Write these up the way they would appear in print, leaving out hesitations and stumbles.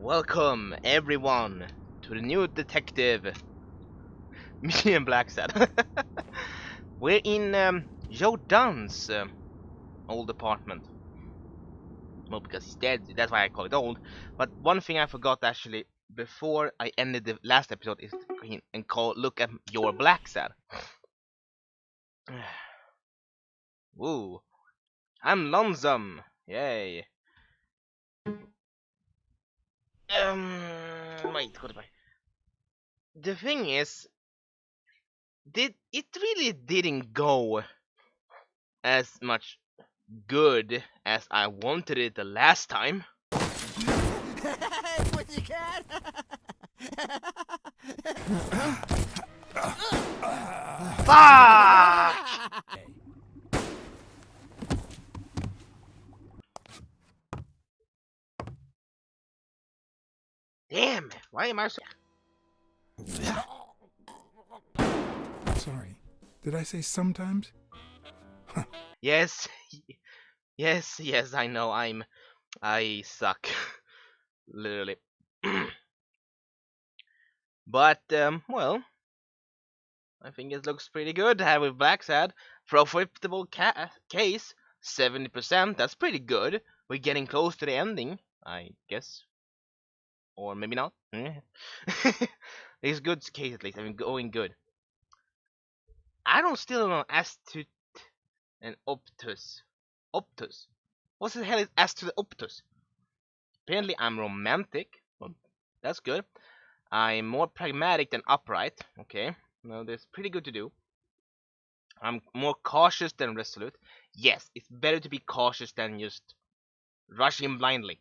Welcome, everyone, to the new detective, me and Blacksad. We're in Joe Dunn's old apartment. Well, because he's dead, that's why I call it old. But one thing I forgot actually before I ended the last episode is to go in and look at your Blacksad. Woo! I'm lonesome! Yay! Wait, what am I? The thing is, it really didn't go as much good as I wanted it the last time. That's what you got. Fuck! Damn! Why am I so... Sorry. Did I say sometimes? Yes, yes, I know, I suck. Literally. But, well, I think it looks pretty good. Have with Blacksad. Profitable case, 70%, that's pretty good. We're getting close to the ending, I guess. Or maybe not. It's good case at least, I mean, going good. I don't still know as to an Optus. Optus? What the hell is as to the Optus? Apparently I'm romantic. Well, that's good. I'm more pragmatic than upright. Okay. Well, that's pretty good to do. I'm more cautious than resolute. Yes, it's better to be cautious than just rushing blindly.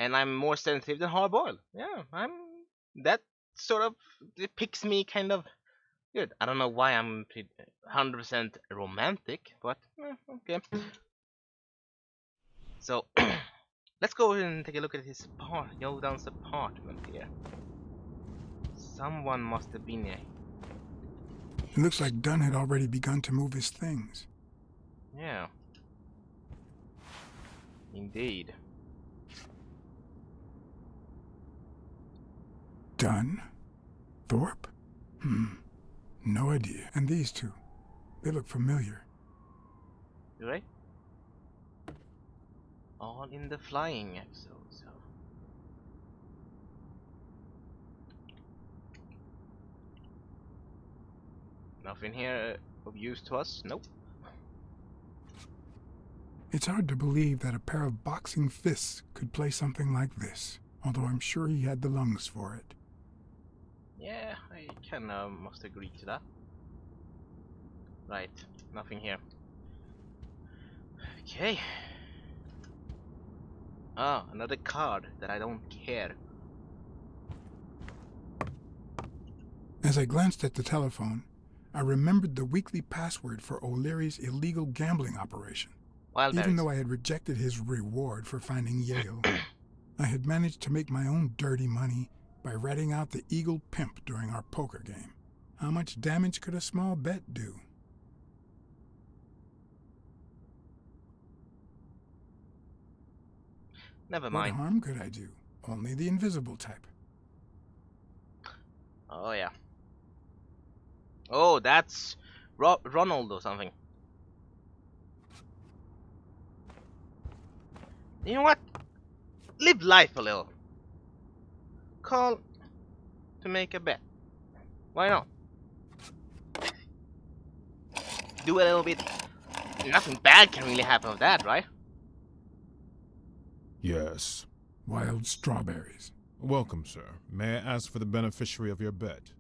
And I'm more sensitive than hard-boiled. Yeah, that sort of depicts me kind of good. I don't know why I'm 100% romantic, but okay. So let's go and take a look at his Yodan's apartment here. Someone must have been here. It looks like Dunn had already begun to move his things. Yeah. Indeed. Dunn? Thorpe? No idea. And these two. They look familiar. Right? All in the flying episode, so. Nothing here of use to us? Nope. It's hard to believe that a pair of boxing fists could play something like this, although I'm sure he had the lungs for it. Yeah, I kinda must agree to that. Right, nothing here. Okay. Ah, another card that I don't care. As I glanced at the telephone, I remembered the weekly password for O'Leary's illegal gambling operation. Even though I had rejected his reward for finding Yale, I had managed to make my own dirty money by ratting out the Eagle Pimp during our poker game. How much damage could a small bet do? Never mind. What harm could I do? Only the invisible type. Oh yeah. Oh, that's Ronald or something. You know what? Live life a little. Call to make a bet. Why not? Do a little bit. Nothing bad can really happen with that, right? Yes. Wild strawberries. Welcome, sir. May I ask for the beneficiary of your bet?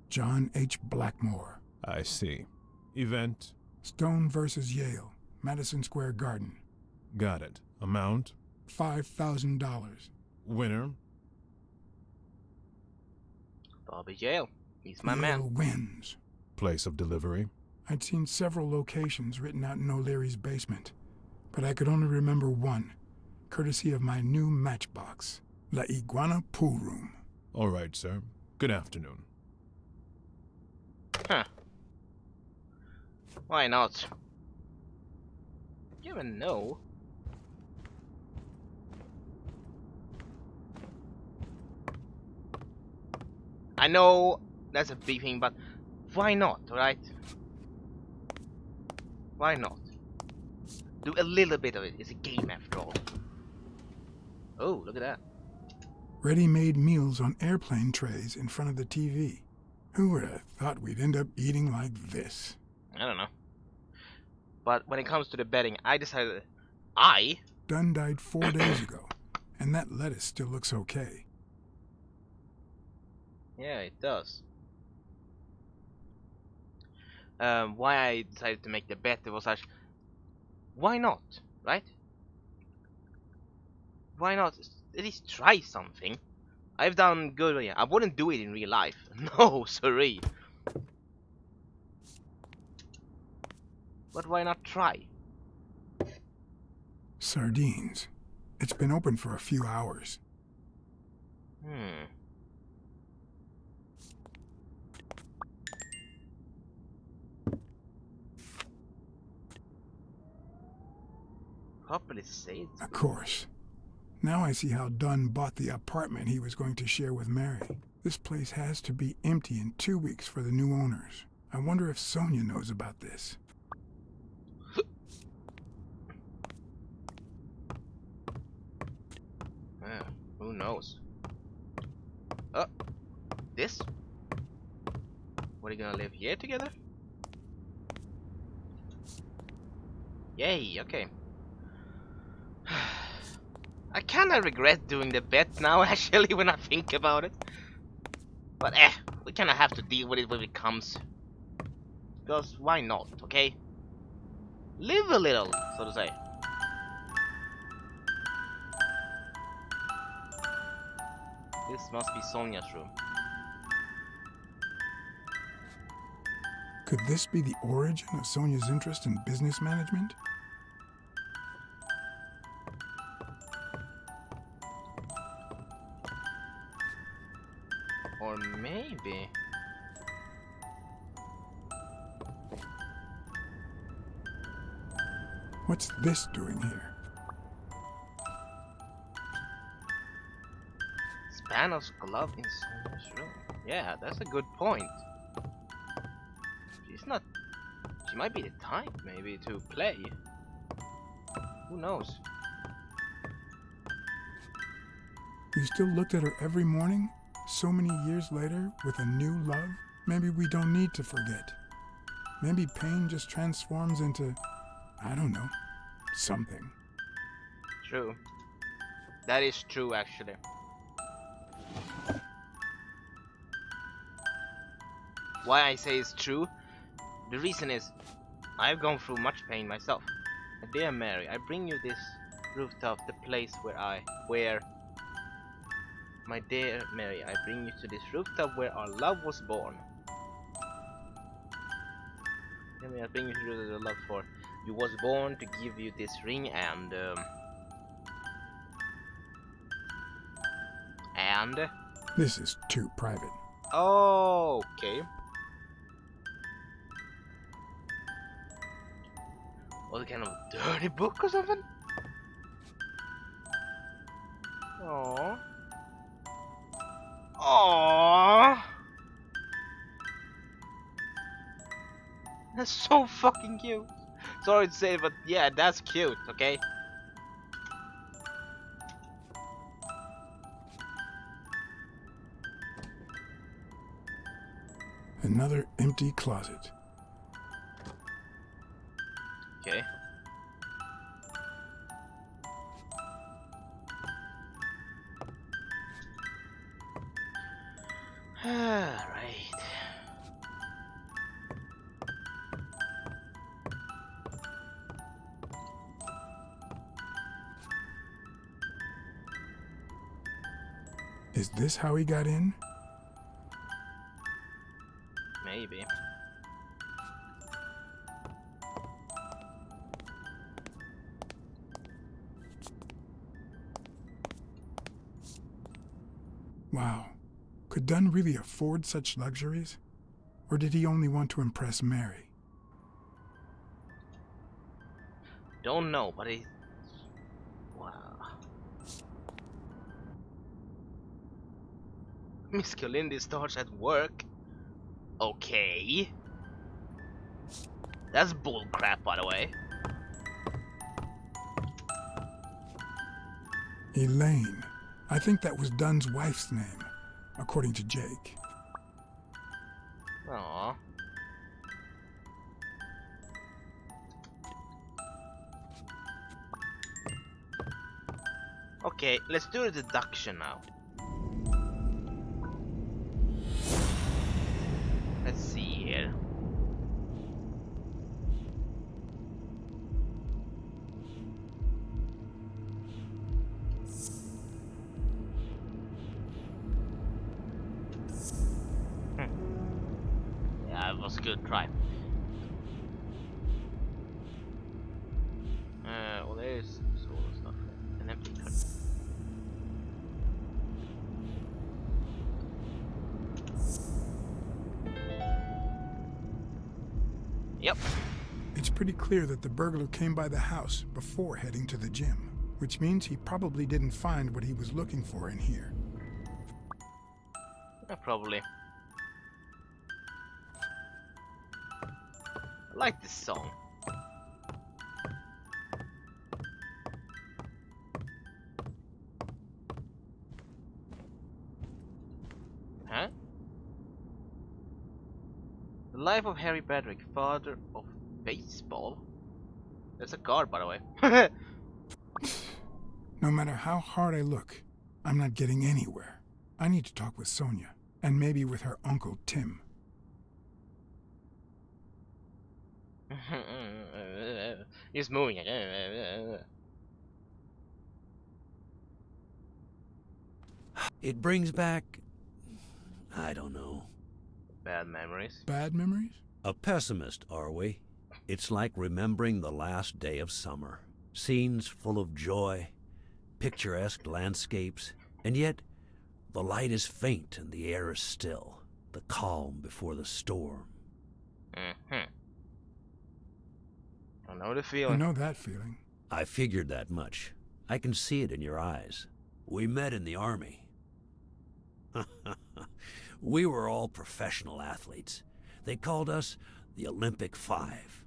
John H. Blackmore. I see. Event? Stone versus Yale. Madison Square Garden. Got it. Amount? $5,000. Winner? Bobby Yale. He's my Yale man. wins. Place of delivery? I'd seen several locations written out in O'Leary's basement, but I could only remember one, courtesy of my new matchbox, La Iguana Pool Room. All right, sir. Good afternoon. Huh. Why not? You even know. I know that's a big thing, but why not, right? Why not? Do a little bit of it. It's a game after all. Oh, look at that. Ready-made meals on airplane trays in front of the TV. Who would have thought we'd end up eating like this? I don't know. But when it comes to the betting, I decided Dunn died 4 days ago, and that lettuce still looks okay. Yeah, it does. Why I decided to make the bet was actually, why not, right? Why not at least try something? I've done good. Yeah, I wouldn't do it in real life. No, sorry. But why not try? Sardines. It's been open for a few hours. Properly said. Of course. Now I see how Dunn bought the apartment he was going to share with Mary. This place has to be empty in 2 weeks for the new owners. I wonder if Sonia knows about this. Who knows? Oh, this? What, are you gonna live here together? Yay, okay. I kinda regret doing the bet now, actually, when I think about it. But we kinda have to deal with it when it comes. Because why not, okay? Live a little, so to say. This must be Sonia's room. Could this be the origin of Sonia's interest in business management? Or maybe... What's this doing here? Spanos glove in Sonia's room. Yeah, that's a good point. She's not... She might be the type, maybe, to play. Who knows? You still looked at her every morning, so many years later, with a new love? Maybe we don't need to forget. Maybe pain just transforms into, I don't know, something. True. That is true, actually. Why I say it's true? The reason is, I've gone through much pain myself. Dear Mary, I bring you this rooftop, the place where my dear Mary, I bring you to this rooftop where our love was born. I bring you to the love for you was born to give you this ring and This is too private. oh, okay. What kind of dirty book or something? Aww. Aww. That's so fucking cute. Sorry to say, but yeah, that's cute, okay? Another empty closet. Okay. Alright. Is this how he got in? Maybe. Wow. Could Dunn really afford such luxuries? Or did he only want to impress Mary? Don't know, but it... Wow. Miss Colindi starts at work. Okay. That's bullcrap, by the way. Elaine. I think that was Dunn's wife's name, according to Jake. Aww. Okay, let's do a deduction now. Let's see here. Yeah, it was a good try. Well, there's sort of stuff. An empty card. Yep. It's pretty clear that the burglar came by the house before heading to the gym, which means he probably didn't find what he was looking for in here. Yeah, probably. I like this song. Huh? The life of Harry Badrick, father of baseball. There's a card, by the way. No matter how hard I look, I'm not getting anywhere. I need to talk with Sonia, and maybe with her uncle Tim. He's moving. It brings back... I don't know. Bad memories. Bad memories? A pessimist, are we? It's like remembering the last day of summer. Scenes full of joy, picturesque landscapes, and yet the light is faint and the air is still. The calm before the storm. I know the I feeling. know that feeling. I figured that much. I can see it in your eyes. We met in the army. We were all professional athletes. They called us the Olympic Five.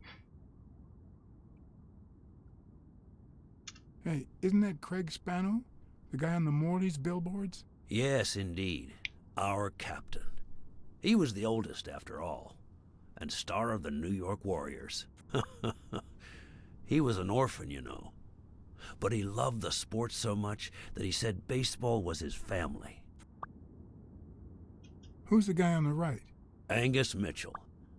Hey, isn't that Craig Spano? The guy on the Morley's billboards? Yes, indeed. Our captain. He was the oldest, after all, and star of the New York Warriors. He was an orphan, you know. But he loved the sport so much that he said baseball was his family. Who's the guy on the right? Angus Mitchell,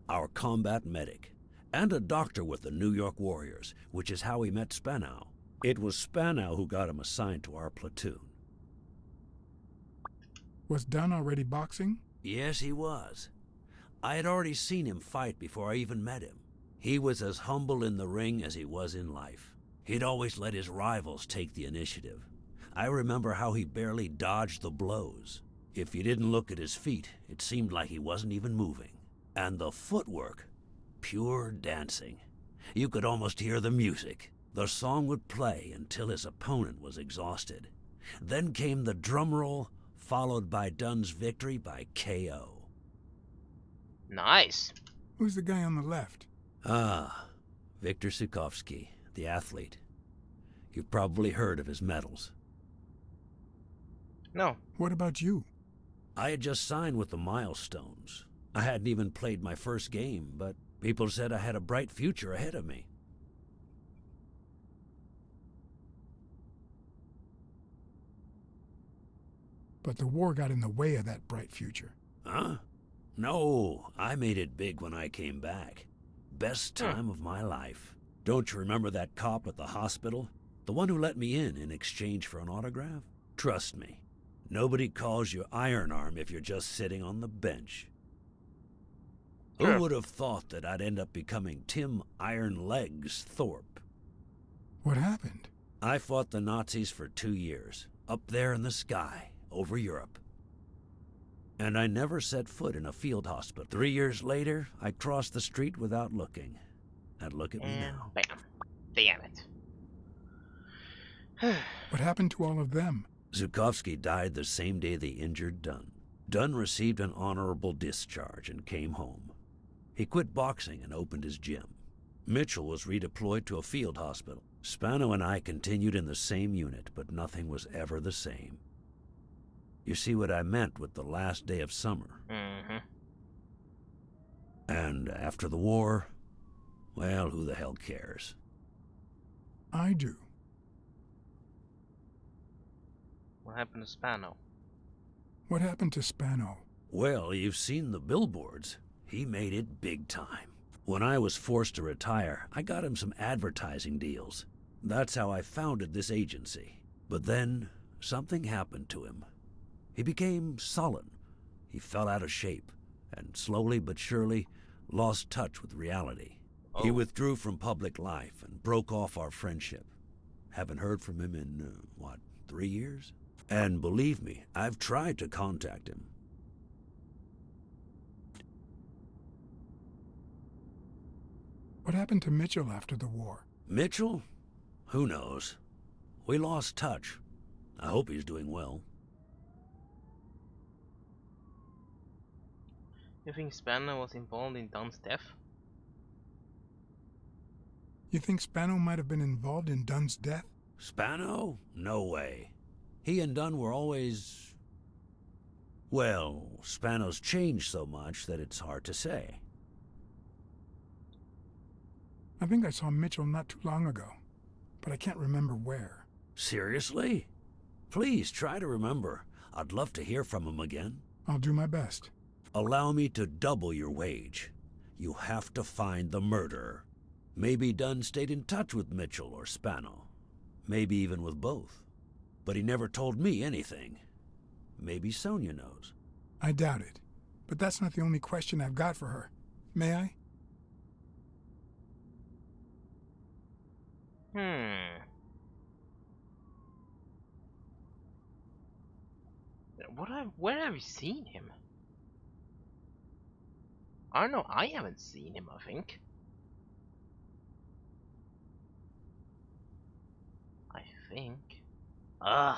our combat medic, and a doctor with the New York Warriors, which is how he met Spanow. It was Spanow who got him assigned to our platoon. Was Dunn already boxing? Yes, he was. I had already seen him fight before I even met him. He was as humble in the ring as he was in life. He'd always let his rivals take the initiative. I remember how he barely dodged the blows. If you didn't look at his feet, it seemed like he wasn't even moving. And the footwork, pure dancing. You could almost hear the music. The song would play until his opponent was exhausted. Then came the drum roll, followed by Dunn's victory by KO. Nice. Who's the guy on the left? Ah, Viktor Sukovsky, the athlete. You've probably heard of his medals. No. What about you? I had just signed with the Milestones. I hadn't even played my first game, but people said I had a bright future ahead of me. But the war got in the way of that bright future. Huh? No, I made it big when I came back. Best time of my life. Don't you remember that cop at the hospital? The one who let me in exchange for an autograph? Trust me, nobody calls you Iron Arm if you're just sitting on the bench. Sure. Who would have thought that I'd end up becoming Tim Iron Legs Thorpe? What happened? I fought the Nazis for 2 years, up there in the sky, over Europe. And I never set foot in a field hospital. 3 years later, I crossed the street without looking. And look at me now. Bam. Damn it. What happened to all of them? Zhukovsky died the same day they injured Dunn. Dunn received an honorable discharge and came home. He quit boxing and opened his gym. Mitchell was redeployed to a field hospital. Spano and I continued in the same unit, but nothing was ever the same. You see what I meant with the last day of summer? Mm-hmm. And after the war, well, who the hell cares? I do. What happened to Spano? What happened to Spano? Well, you've seen the billboards. He made it big time. When I was forced to retire, I got him some advertising deals. That's how I founded this agency. But then, something happened to him. He became sullen. He fell out of shape, and slowly but surely lost touch with reality. Oh. He withdrew from public life and broke off our friendship. Haven't heard from him in, 3 years? And believe me, I've tried to contact him. What happened to Mitchell after the war? Mitchell? Who knows? We lost touch. I hope he's doing well. You think Spano was involved in Dunn's death? You think Spano might have been involved in Dunn's death? Spano? No way. He and Dunn were always... Well, Spano's changed so much that it's hard to say. I think I saw Mitchell not too long ago, but I can't remember where. Seriously? Please try to remember. I'd love to hear from him again. I'll do my best. Allow me to double your wage. You have to find the murderer. Maybe Dunn stayed in touch with Mitchell or Spano. Maybe even with both. But he never told me anything. Maybe Sonia knows. I doubt it. But that's not the only question I've got for her. May I? Where have you seen him? I don't know, I haven't seen him, I think. Ugh.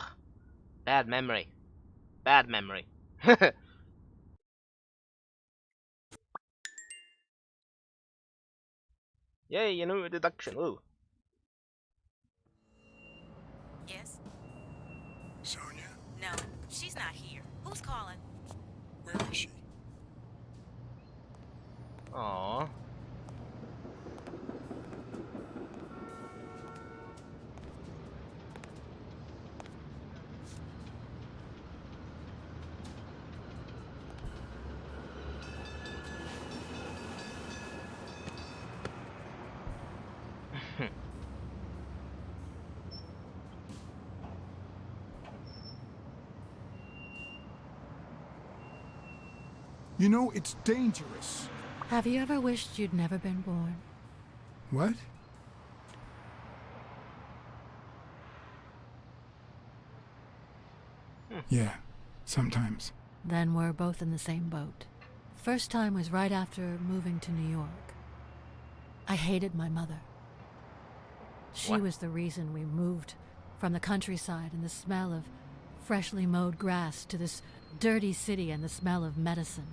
Bad memory. Bad memory. Yay, a new deduction. Ooh. Yes? Sonia? No, she's not here. Who's calling? Where is she? Aww. You know, it's dangerous. Have you ever wished you'd never been born? What? Yeah, sometimes. Then we're both in the same boat. First time was right after moving to New York. I hated my mother. She What? was the reason we moved from the countryside and the smell of freshly mowed grass to this dirty city and the smell of medicine.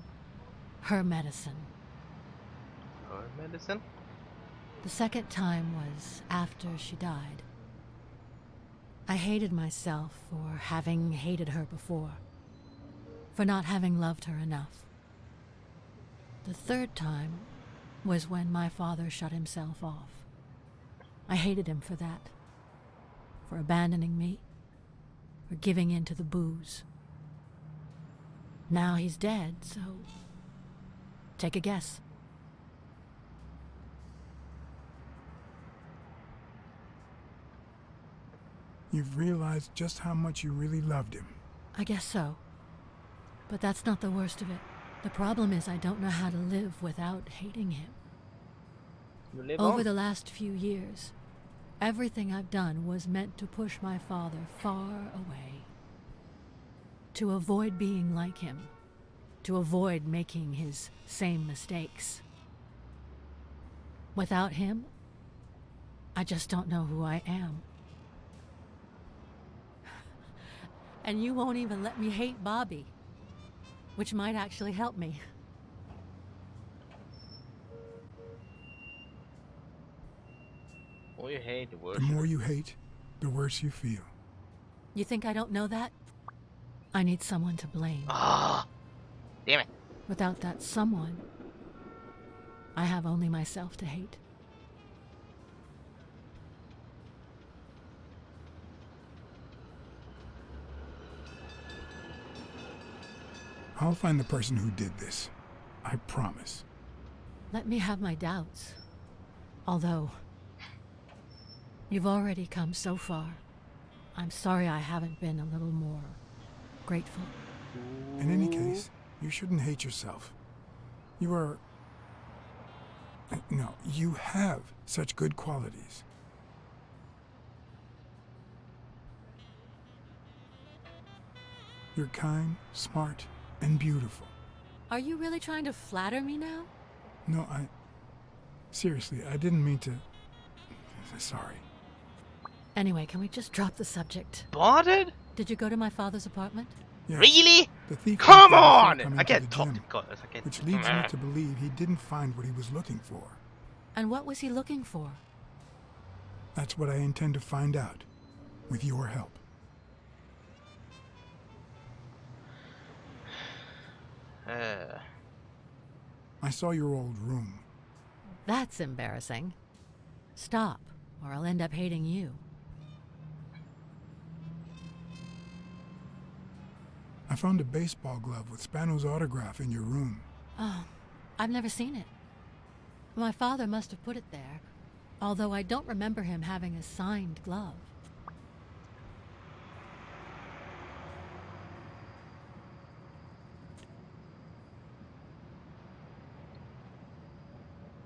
Her medicine. Her medicine? The second time was after she died. I hated myself for having hated her before, for not having loved her enough. The third time was when my father shut himself off. I hated him for that, for abandoning me, for giving in to the booze. Now he's dead, so take a guess. You've realized just how much you really loved him. I guess so. But that's not the worst of it. The problem is I don't know how to live without hating him. You live Over on. the last few years, everything I've done was meant to push my father far away. To avoid being like him. To avoid making his same mistakes. Without him, I just don't know who I am. And you won't even let me hate Bobby, which might actually help me. The more you hate, the worse. The more you hate, the worse you feel. You think I don't know that? I need someone to blame. Ah, damn it. Without that someone, I have only myself to hate. I'll find the person who did this. I promise. Let me have my doubts. Although, you've already come so far. I'm sorry I haven't been a little more grateful. In any case, you shouldn't hate yourself. You are... No, you have such good qualities. You're kind, smart, and beautiful. Are you really trying to flatter me now? No, seriously, I didn't mean to... Sorry. Anyway, can we just drop the subject? Bothered? Did you go to my father's apartment? Yes, Really? the thief Come left there before on! coming I to can't the talk gym, to God. I can't. which leads me to believe he didn't find what he was looking for. And what was he looking for? That's what I intend to find out, with your help. I saw your old room. That's embarrassing. Stop, or I'll end up hating you. I found a baseball glove with Spano's autograph in your room. Oh, I've never seen it. My father must have put it there, although I don't remember him having a signed glove.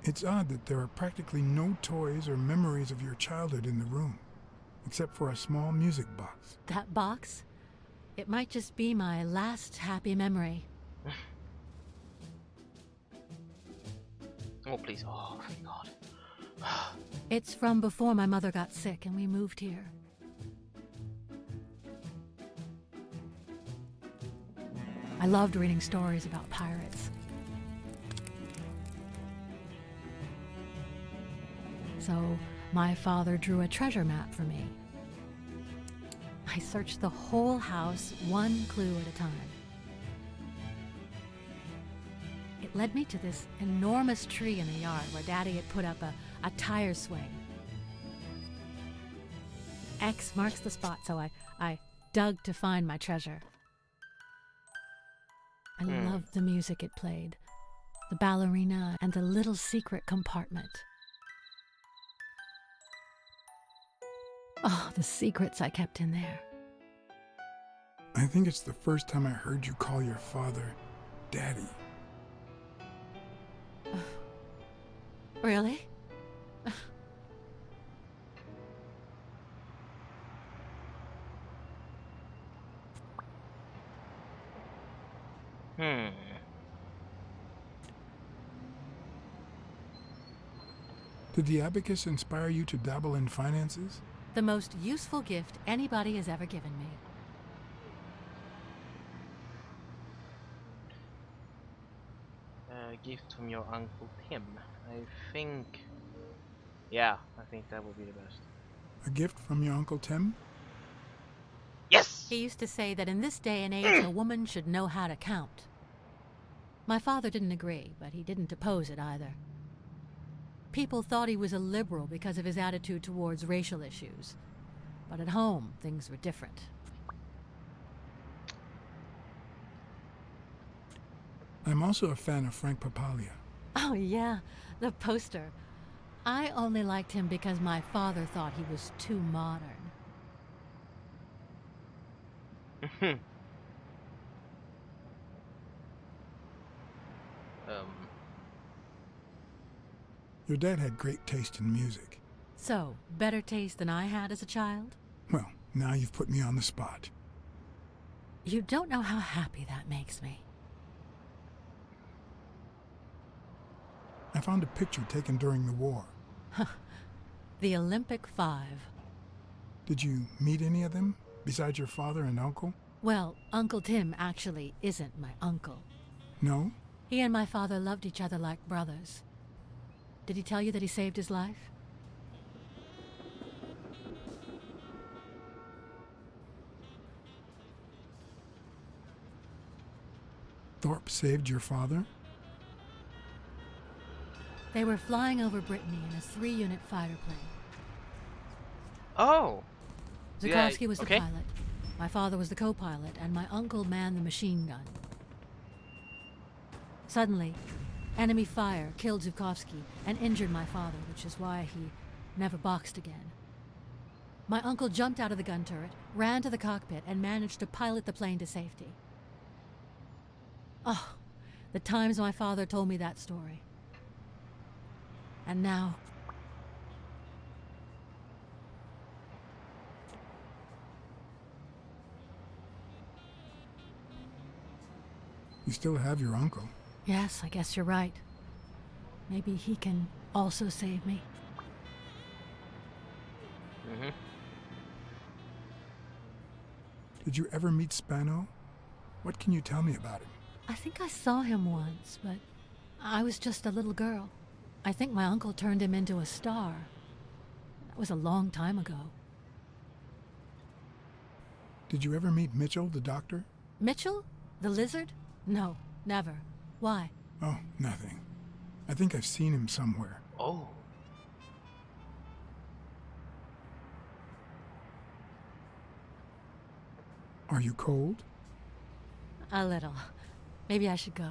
It's odd that there are practically no toys or memories of your childhood in the room, except for a small music box. That box? It might just be my last happy memory. Oh, please. Oh, thank God. It's from before my mother got sick and we moved here. I loved reading stories about pirates. So my father drew a treasure map for me. I searched the whole house, one clue at a time. It led me to this enormous tree in the yard where Daddy had put up a tire swing. X marks the spot, so I dug to find my treasure. I loved the music it played, the ballerina and the little secret compartment. Oh, the secrets I kept in there. I think it's the first time I heard you call your father Daddy. Really? Did the abacus inspire you to dabble in finances? The most useful gift anybody has ever given me. A gift from your Uncle Tim. I think... Yeah, I think that would be the best. A gift from your Uncle Tim? Yes! He used to say that in this day and age, a woman should know how to count. My father didn't agree, but he didn't oppose it either. People thought he was a liberal because of his attitude towards racial issues. But at home, things were different. I'm also a fan of Frank Papalia. Oh yeah, the poster. I only liked him because my father thought he was too modern. Your dad had great taste in music. So, better taste than I had as a child? Well, now you've put me on the spot. You don't know how happy that makes me. I found a picture taken during the war. The Olympic Five. Did you meet any of them, besides your father and uncle? Well, Uncle Tim actually isn't my uncle. No? He and my father loved each other like brothers. Did he tell you that he saved his life? Thorpe saved your father? They were flying over Brittany in a 3-unit fighter plane. Oh. Zukovsky was the okay. pilot. My father was the co-pilot, and my uncle manned the machine gun. Suddenly, enemy fire killed Zukovsky and injured my father, which is why he never boxed again. My uncle jumped out of the gun turret, ran to the cockpit, and managed to pilot the plane to safety. Oh, the times my father told me that story. And now... You still have your uncle. Yes, I guess you're right. Maybe he can also save me. Mm-hmm. Did you ever meet Spano? What can you tell me about him? I think I saw him once, but I was just a little girl. I think my uncle turned him into a star. That was a long time ago. Did you ever meet Mitchell, the doctor? Mitchell? The lizard? No, never. Why? Oh, nothing. I think I've seen him somewhere. Oh. Are you cold? A little. Maybe I should go.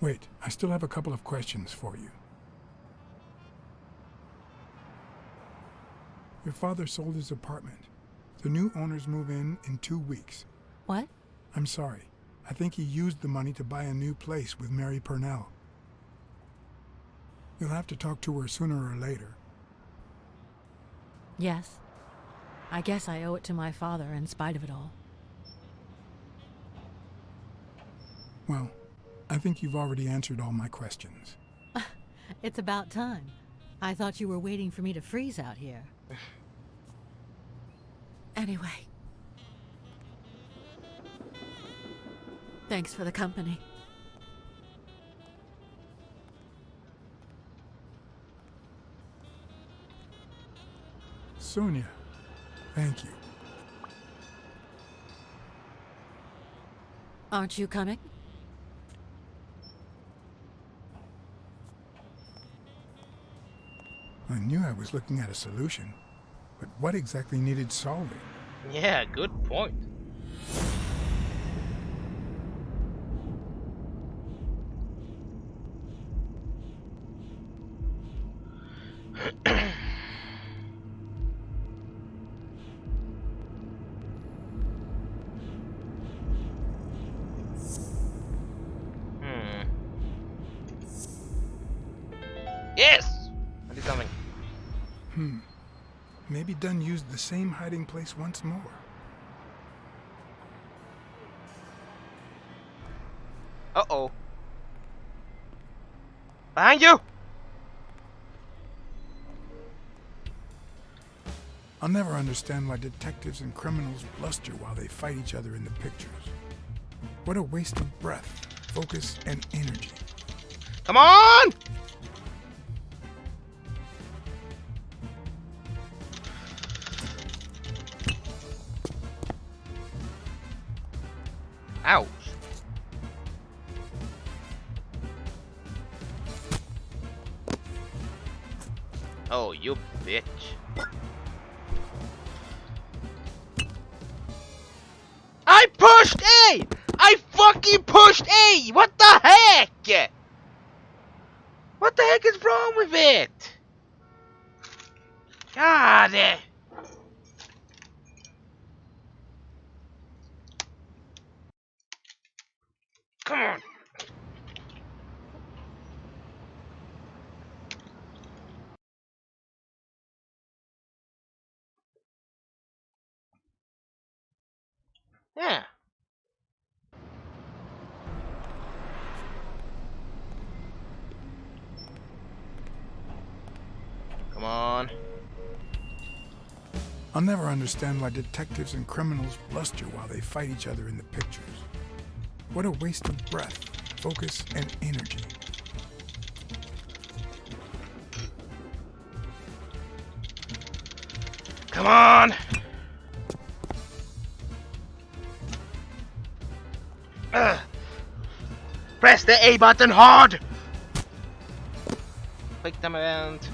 Wait, I still have a couple of questions for you. Your father sold his apartment. The new owners move in 2 weeks. What? I'm sorry. I think he used the money to buy a new place with Mary Purnell. You'll have to talk to her sooner or later. Yes. I guess I owe it to my father in spite of it all. Well, I think you've already answered all my questions. It's about time. I thought you were waiting for me to freeze out here. Anyway. Thanks for the company. Sonia, thank you. Aren't you coming? I knew I was looking at a solution, but what exactly needed solving? Yeah, good point. Yes! I did something. Maybe Dunn used the same hiding place once more. Uh-oh. Behind you! I'll never understand why detectives and criminals bluster while they fight each other in the pictures. What a waste of breath, focus, and energy. Come on! Ouch. Oh, you bitch. I pushed A! I fucking pushed A! What the heck? What the heck is wrong with it? God. Come on. Yeah. on. I'll never understand why detectives and criminals bluster while they fight each other in the pictures. What a waste of breath, focus, and energy. Come on! Press the A button hard! Quick time event.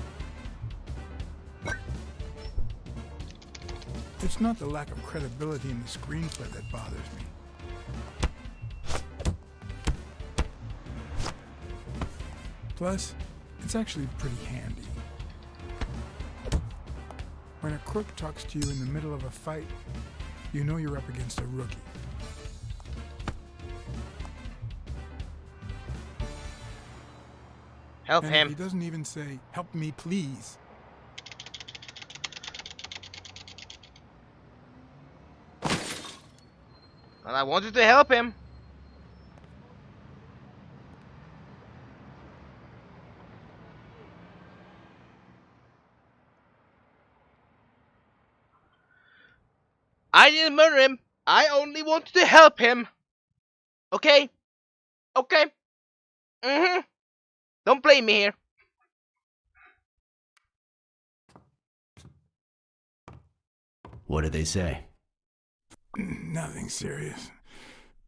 It's not the lack of credibility in the screenplay that bothers me. Plus, it's actually pretty handy. When a crook talks to you in the middle of a fight, you know you're up against a rookie. Help And him. if he doesn't even say, "Help me, please," And I wanted to help him. I didn't murder him. I only wanted to help him. Okay? Okay? Don't blame me here. What did they say? nothing serious.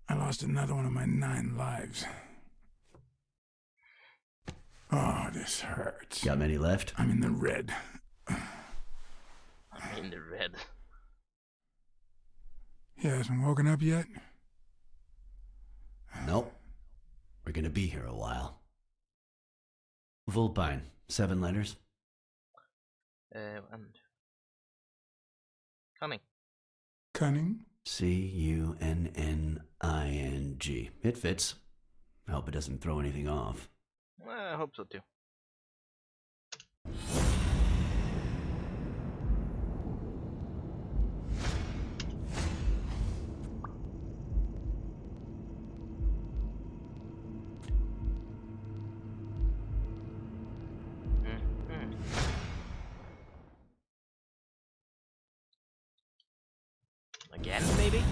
I lost another one of my 9 lives. Oh, this hurts. Got many left? I'm in the red. I'm in the red. He hasn't woken up yet? Nope. We're gonna be here a while. Vulpine, 7 letters. And cunning. Cunning? Cunning. It fits. I hope it doesn't throw anything off. I hope so too. Again, maybe?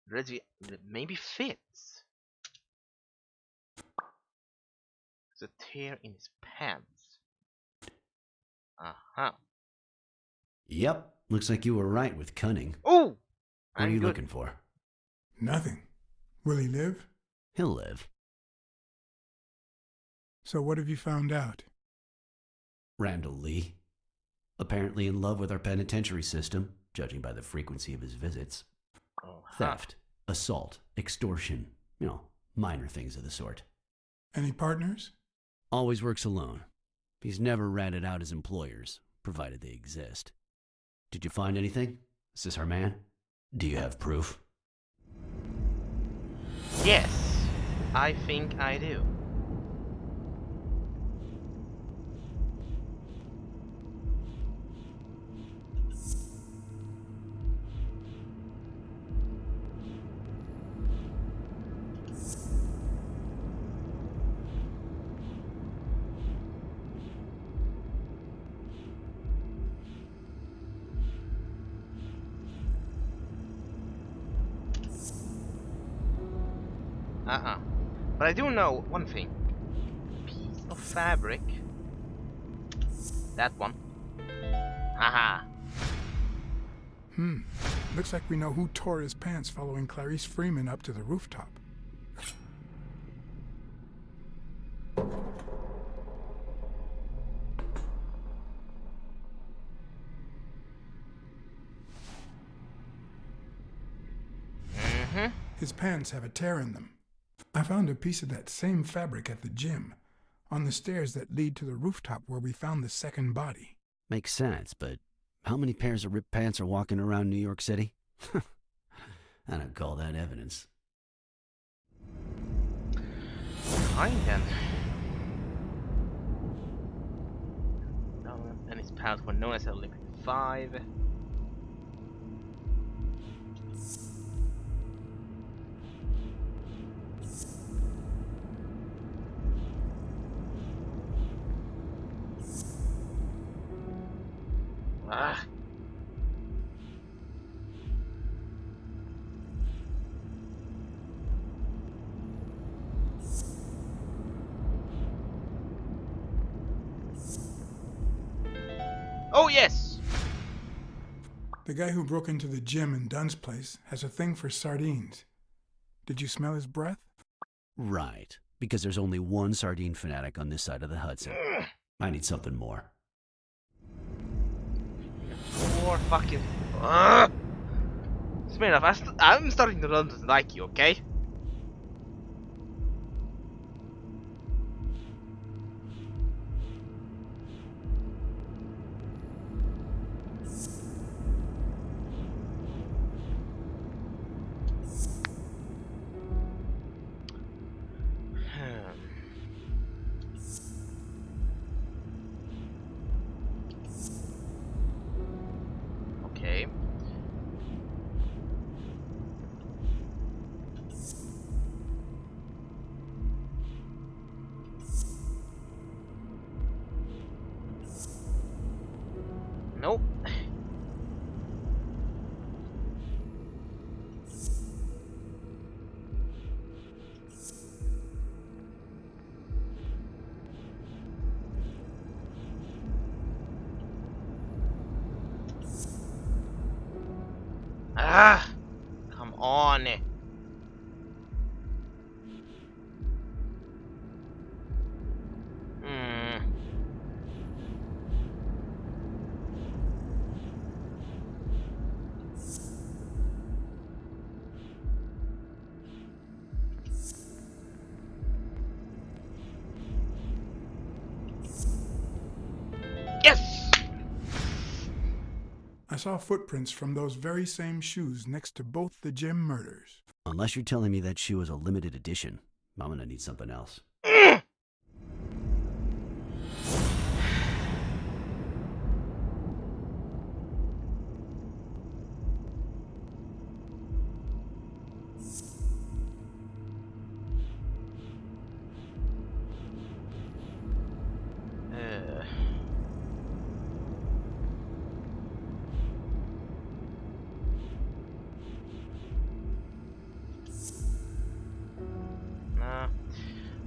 Reggie maybe fits. There's a tear in his pants. Uh-huh. Yep, looks like you were right with cunning. Oh! What are you looking for? Nothing. Will he live? He'll live. So what have you found out? Randall Lee. Apparently in love with our penitentiary system, judging by the frequency of his visits. Theft, assault, extortion, minor things of the sort. Any partners? Always works alone. He's never ratted out his employers, provided they exist. Did you find anything? Is this our man? Do you have proof? Yes, I think I do. But I do know one thing. Piece of fabric. That one. Haha. Looks like we know who tore his pants following Clarice Freeman up to the rooftop. His pants have a tear in them. I found a piece of that same fabric at the gym, on the stairs that lead to the rooftop where we found the second body. Makes sense, but how many pairs of ripped pants are walking around New York City? I don't call that evidence. Fine then. And his pals were known as Olympic 5. Ah. Oh yes! The guy who broke into the gym in Dunn's place has a thing for sardines. Did you smell his breath? Right, because there's only one sardine fanatic on this side of the Hudson. I need something more. More fucking... Smirnoff, I'm starting to learn to like you, okay? Okay. Nope. Ah! Come on. Yes! I saw footprints from those very same shoes next to both the gym murders. Unless you're telling me that shoe is a limited edition, I'm gonna need something else.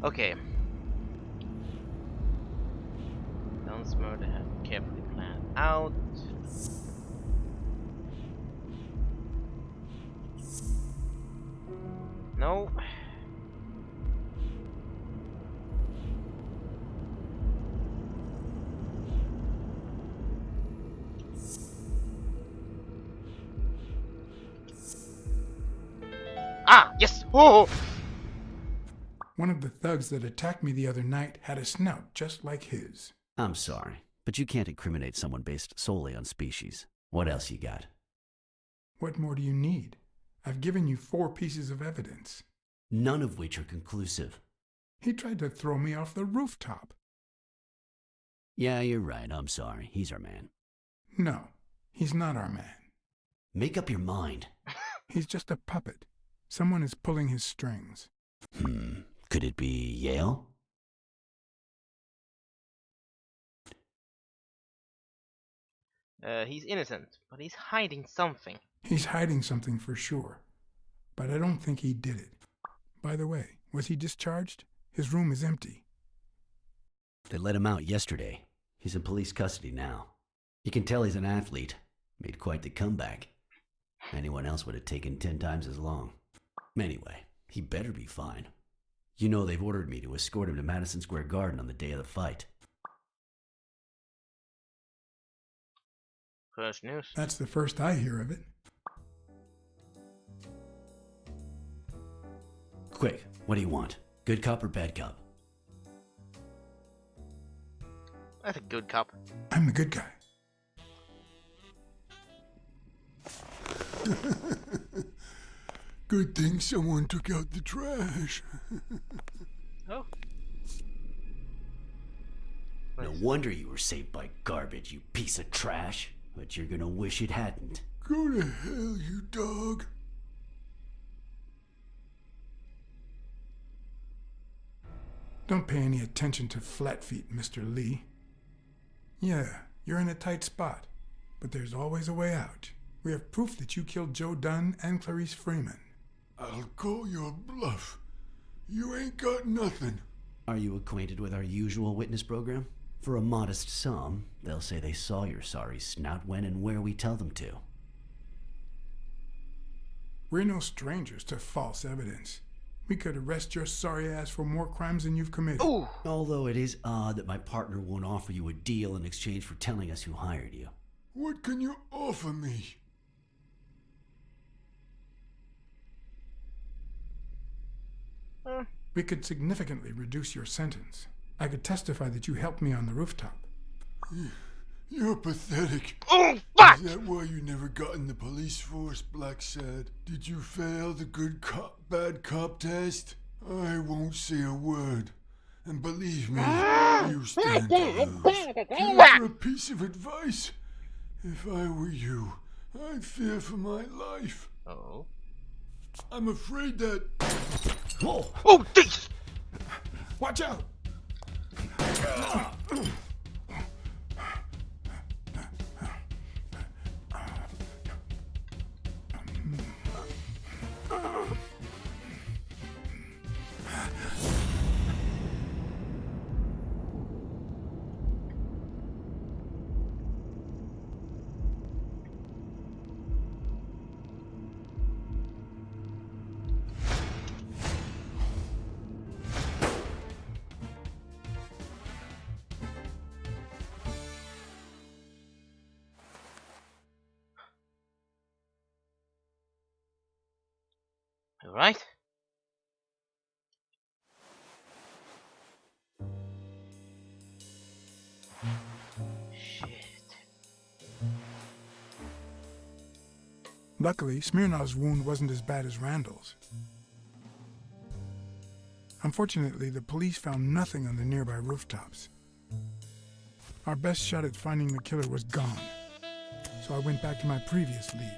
Okay. Dunn's murder had carefully planned out. No. Ah, yes! Oh! One of the thugs that attacked me the other night had a snout just like his. I'm sorry, but you can't incriminate someone based solely on species. What else you got? What more do you need? I've given you 4 pieces of evidence. None of which are conclusive. He tried to throw me off the rooftop. Yeah, you're right. I'm sorry. He's our man. No, he's not our man. Make up your mind. He's just a puppet. Someone is pulling his strings. Could it be Yale? He's innocent, but he's hiding something. He's hiding something for sure. But I don't think he did it. By the way, was he discharged? His room is empty. They let him out yesterday. He's in police custody now. You can tell he's an athlete. Made quite the comeback. Anyone else would have taken 10 times as long. Anyway, he better be fine. You know they've ordered me to escort him to Madison Square Garden on the day of the fight. First news. That's the first I hear of it. Quick, what do you want? Good cop or bad cop? That's a good cop. I'm the good guy. Good thing someone took out the trash. Oh. No wonder you were saved by garbage, you piece of trash. But you're gonna wish it hadn't. Go to hell, you dog. Don't pay any attention to flat feet, Mr. Lee. Yeah, you're in a tight spot, but there's always a way out. We have proof that you killed Joe Dunn and Clarice Freeman. I'll call your bluff. You ain't got nothing. Are you acquainted with our usual witness program? For a modest sum, they'll say they saw your sorry snout when and where we tell them to. We're no strangers to false evidence. We could arrest your sorry ass for more crimes than you've committed. Ooh. Although it is odd that my partner won't offer you a deal in exchange for telling us who hired you. What can you offer me? We could significantly reduce your sentence. I could testify that you helped me on the rooftop. You're pathetic. Oh, fuck! Is that why you never got in the police force, Blacksad? Did you fail the good cop, bad cop test? I won't say a word. And believe me, you stand to lose. Care for a piece of advice? If I were you, I'd fear for my life. Oh. I'm afraid that... Whoa! Oh, Jesus! Watch out! All right. Shit. Luckily, Smirnov's wound wasn't as bad as Randall's. Unfortunately, the police found nothing on the nearby rooftops. Our best shot at finding the killer was gone, so I went back to my previous lead.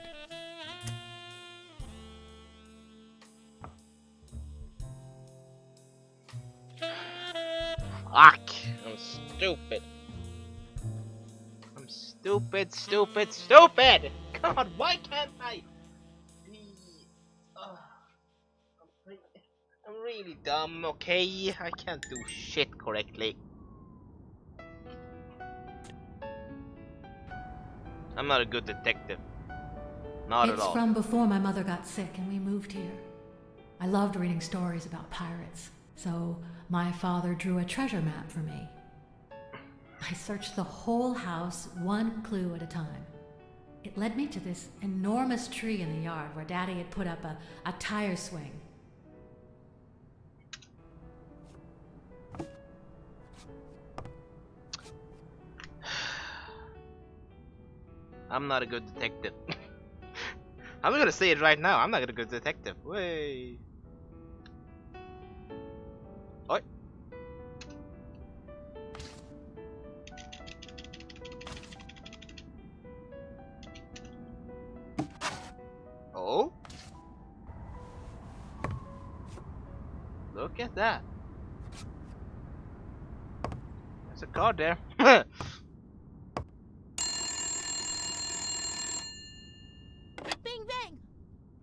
Fuck! I'm stupid. I'm stupid, stupid, stupid! God, why can't I be... I'm really dumb, okay? I can't do shit correctly. I'm not a good detective. Not at It's all. from before my mother got sick and we moved here. I loved reading stories about pirates, so my father drew a treasure map for me. I searched the whole house, one clue at a time. It led me to this enormous tree in the yard where Daddy had put up a tire swing. I'm not a good detective. I'm gonna say it right now. I'm not a good detective. Way. Oi. Oh. Look at that. There's a car there. Bang bang!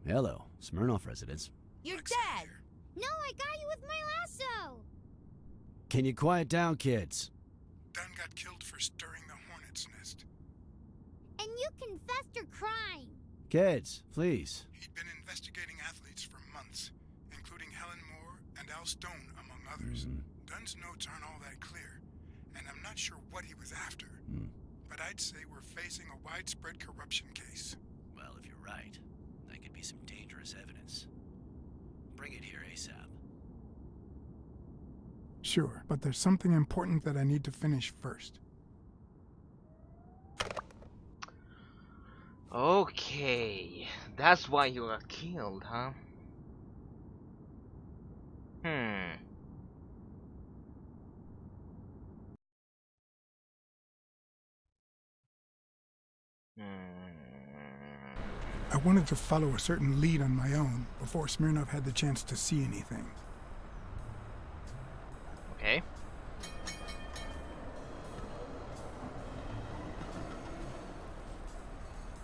Hello, Smirnoff residence. You're dead! No, I got you with my lasso! Can you quiet down, kids? Dunn got killed for stirring the hornet's nest. And you confessed your crime! Kids, please. He'd been investigating athletes for months, including Helen Moore and Al Stone, among others. Dunn's notes aren't all that clear, and I'm not sure what he was after. But I'd say we're facing a widespread corruption case. Well, if you're right, that could be some dangerous evidence. Bring it here ASAP. Sure, but there's something important that I need to finish first. Okay, that's why you got killed, huh? Hmm. I wanted to follow a certain lead on my own before Smirnov had the chance to see anything. Okay.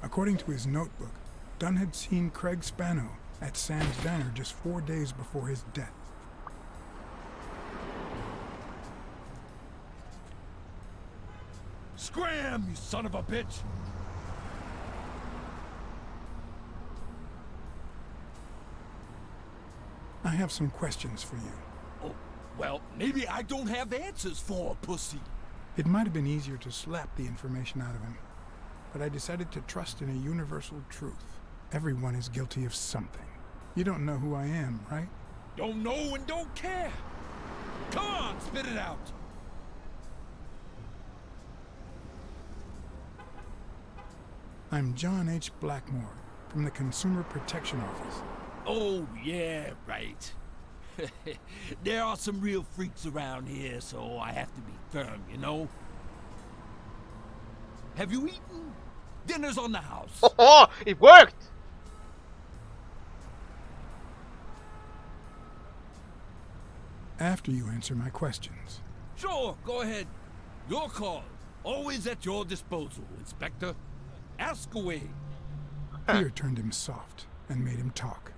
According to his notebook, Dunn had seen Craig Spano at Sam's Diner just 4 days before his death. Scram, you son of a bitch! I have some questions for you. Oh, well, maybe I don't have answers for a pussy. It might have been easier to slap the information out of him, but I decided to trust in a universal truth. Everyone is guilty of something. You don't know who I am, right? Don't know and don't care. Come on, spit it out. I'm John H. Blackmore from the Consumer Protection Office. Oh, yeah, right. There are some real freaks around here, so I have to be firm, you know? Have you eaten? Dinner's on the house. Oh, it worked! After you answer my questions. Sure, go ahead. Your call. Always at your disposal, Inspector. Ask away. Fear turned him soft and made him talk.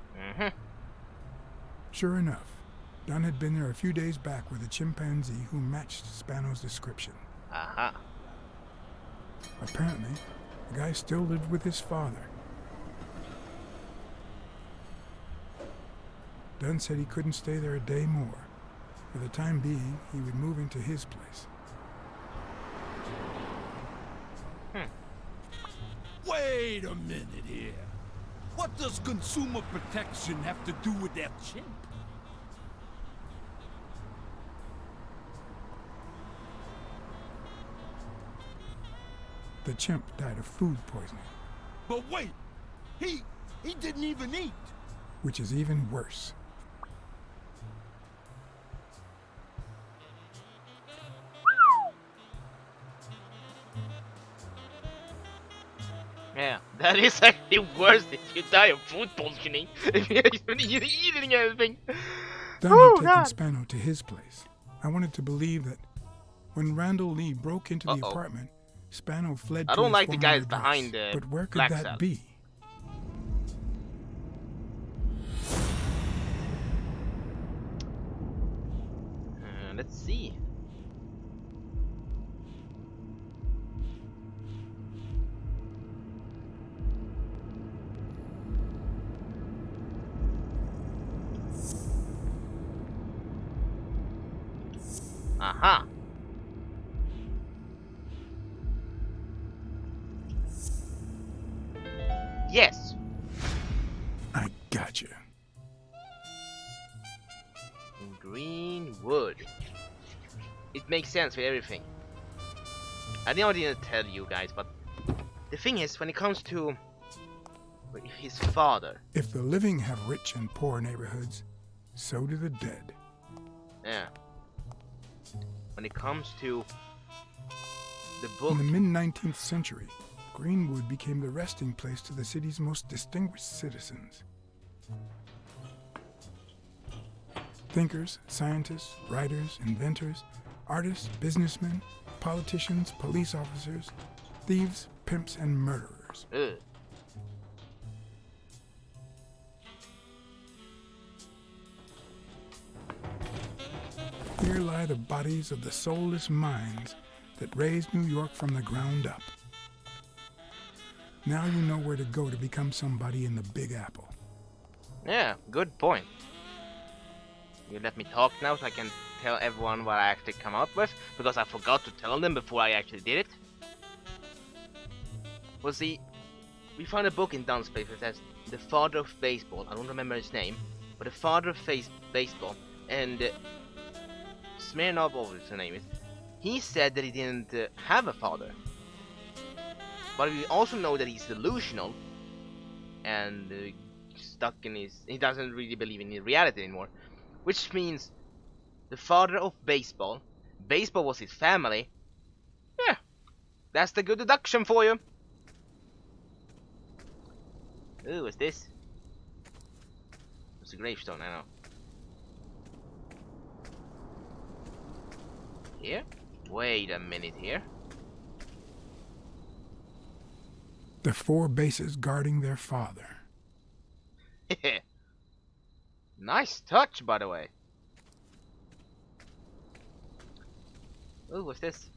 Sure enough, Dunn had been there a few days back with a chimpanzee who matched Spano's description. Apparently, the guy still lived with his father. Dunn said he couldn't stay there a day more. For the time being, he would move into his place. Wait a minute here. What does consumer protection have to do with that chimp? The chimp died of food poisoning. But wait, he didn't even eat. Which is even worse. Yeah, that is actually worse if you die of food poisoning. If you're eating anything. Dunn had taken Spano to his place. I wanted to believe that when Randall Lee broke into the apartment, Spano fled to I don't his like the former guys address. behind the But where could Blacksad. that be? Let's see. Aha. Yes. I gotcha. In Greenwood. It makes sense with everything. I didn't tell you guys, but the thing is, when it comes to his father. If the living have rich and poor neighborhoods, so do the dead. Yeah. When it comes to the book. In the mid-19th century, Greenwood became the resting place to the city's most distinguished citizens. Thinkers, scientists, writers, inventors, artists, businessmen, politicians, police officers, thieves, pimps, and murderers. Ugh. Here lie the bodies of the soulless minds that raised New York from the ground up. Now you know where to go to become somebody in the Big Apple. Yeah, good point. You let me talk now so I can tell everyone what I actually come up with, because I forgot to tell them before I actually did it. Well, see, we found a book in Dunn's place that says The Father of Baseball. I don't remember his name, but The Father of Baseball. And Smirnov, what his name is, he said that he didn't have a father. But we also know that he's delusional and stuck in his. He doesn't really believe in reality anymore, which means the father of baseball. Baseball was his family. Yeah, that's the good deduction for you. Ooh, what's this? It's a gravestone, I know. Here? Wait a minute here. The 4 bases guarding their father. Nice touch, by the way. Ooh, what's this?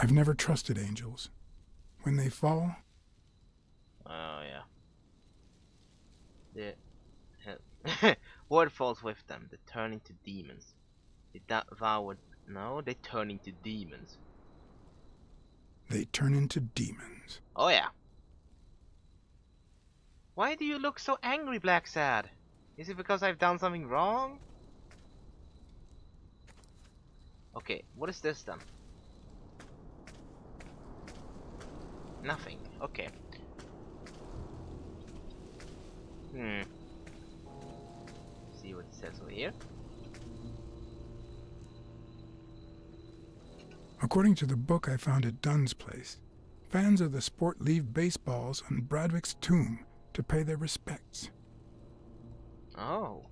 I've never trusted angels. When they fall... Oh, yeah. What falls with them? They turn into demons. They devoured... No, they turn into demons. They turn into demons. Oh, yeah. Why do you look so angry, Blacksad? Is it because I've done something wrong? Okay, what is this then? Nothing. Okay. See what it says over here. According to the book I found at Dunn's place, fans of the sport leave baseballs on Bradwick's tomb to pay their respects. Oh.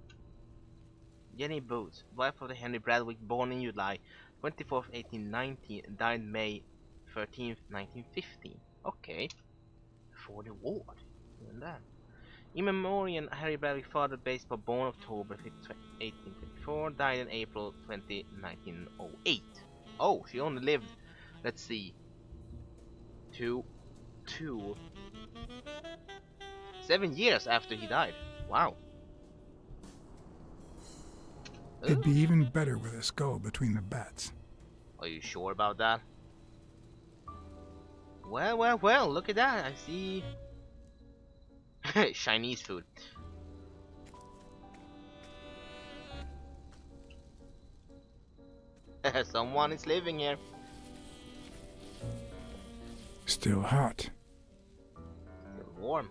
Jenny Booth, wife of the Henry Bradwick, born in July 24th, 1890, died May 13th, 1915. Okay. For the ward. Even that. In memoriam, Harry Bradwick, father, baseball, born October 5th, 1824, died in April 20, 1908. Oh, she only lived, let's see, 7 years after he died. Wow. It'd be even better with a skull between the bats. Are you sure about that? Well, look at that. I see Chinese food. Someone is living here. Still hot. Still warm.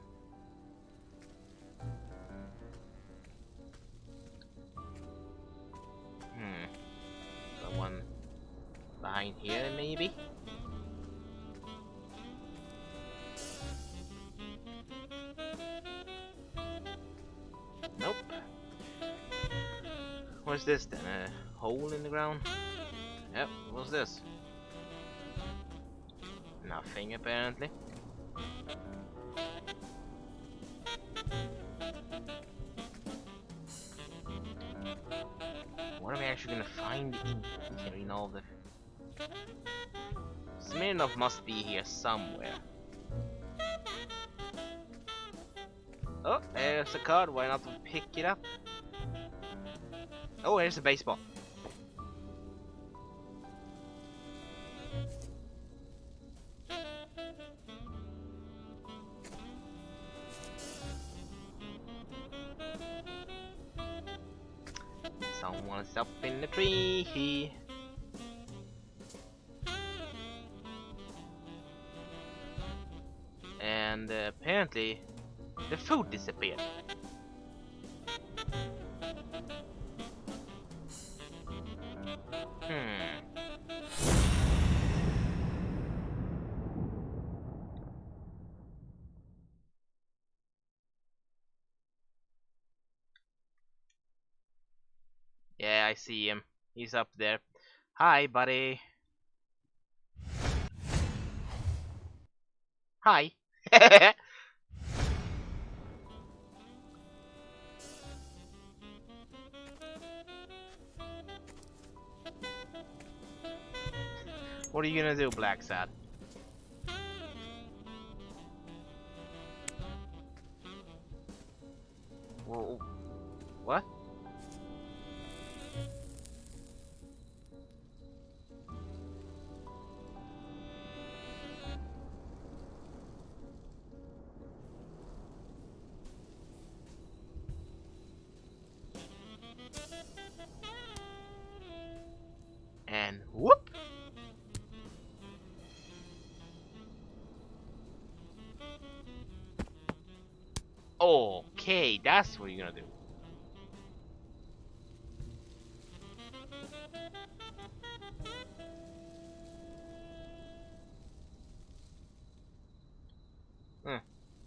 Someone behind here, maybe? Nope. What's this then? A hole in the ground? Yep, what's this? Nothing, apparently. What are we actually gonna find here in all the... Smirnov must be here somewhere. Oh, there's a card, why not pick it up? Oh, here's a baseball. Someone's up in the tree. And apparently the food disappeared. Yeah, I see him. He's up there. Hi, buddy. Hi. What are you gonna do, Blacksad? Whoa. What? And whoop! Okay, that's what you're gonna do.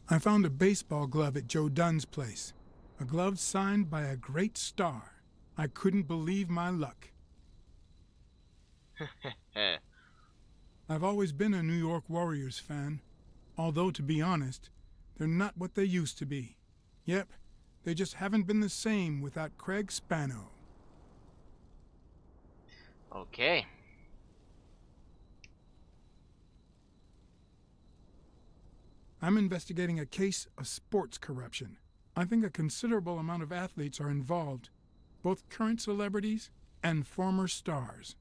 I found a baseball glove at Joe Dunn's place. A glove signed by a great star. I couldn't believe my luck. I've always been a New York Warriors fan. Although, to be honest, they're not what they used to be. Yep, they just haven't been the same without Craig Spano. Okay. I'm investigating a case of sports corruption. I think a considerable amount of athletes are involved, both current celebrities and former stars.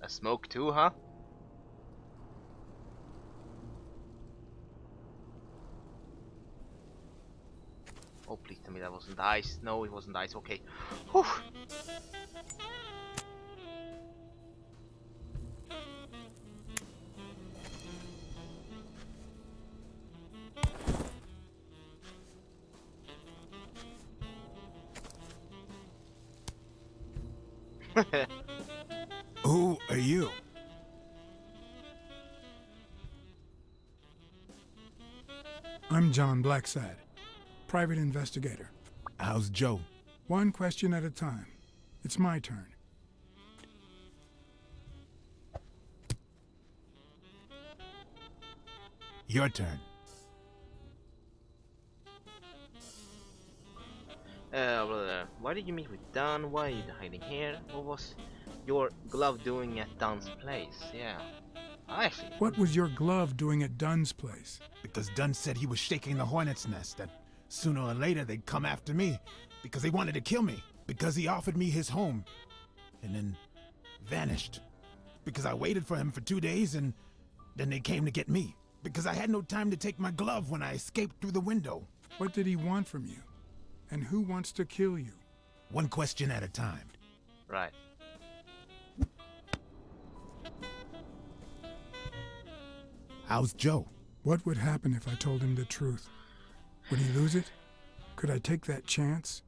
A smoke too, huh? Oh, please tell me that wasn't ice. No, it wasn't ice. Okay. Whew. Who are you? I'm John Blacksad, private investigator. How's Joe? One question at a time. It's my turn. Your turn. Why did you meet with Dunn? Why are you hiding here? What was your glove doing at Dunn's place? Yeah. Actually. What was your glove doing at Dunn's place? Because Dunn said he was shaking the hornet's nest, that sooner or later they'd come after me, because they wanted to kill me, because he offered me his home, and then vanished. Because I waited for him for 2 days, and then they came to get me. Because I had no time to take my glove when I escaped through the window. What did he want from you? And who wants to kill you? One question at a time. Right. How's Joe? What would happen if I told him the truth? Would he lose it? Could I take that chance?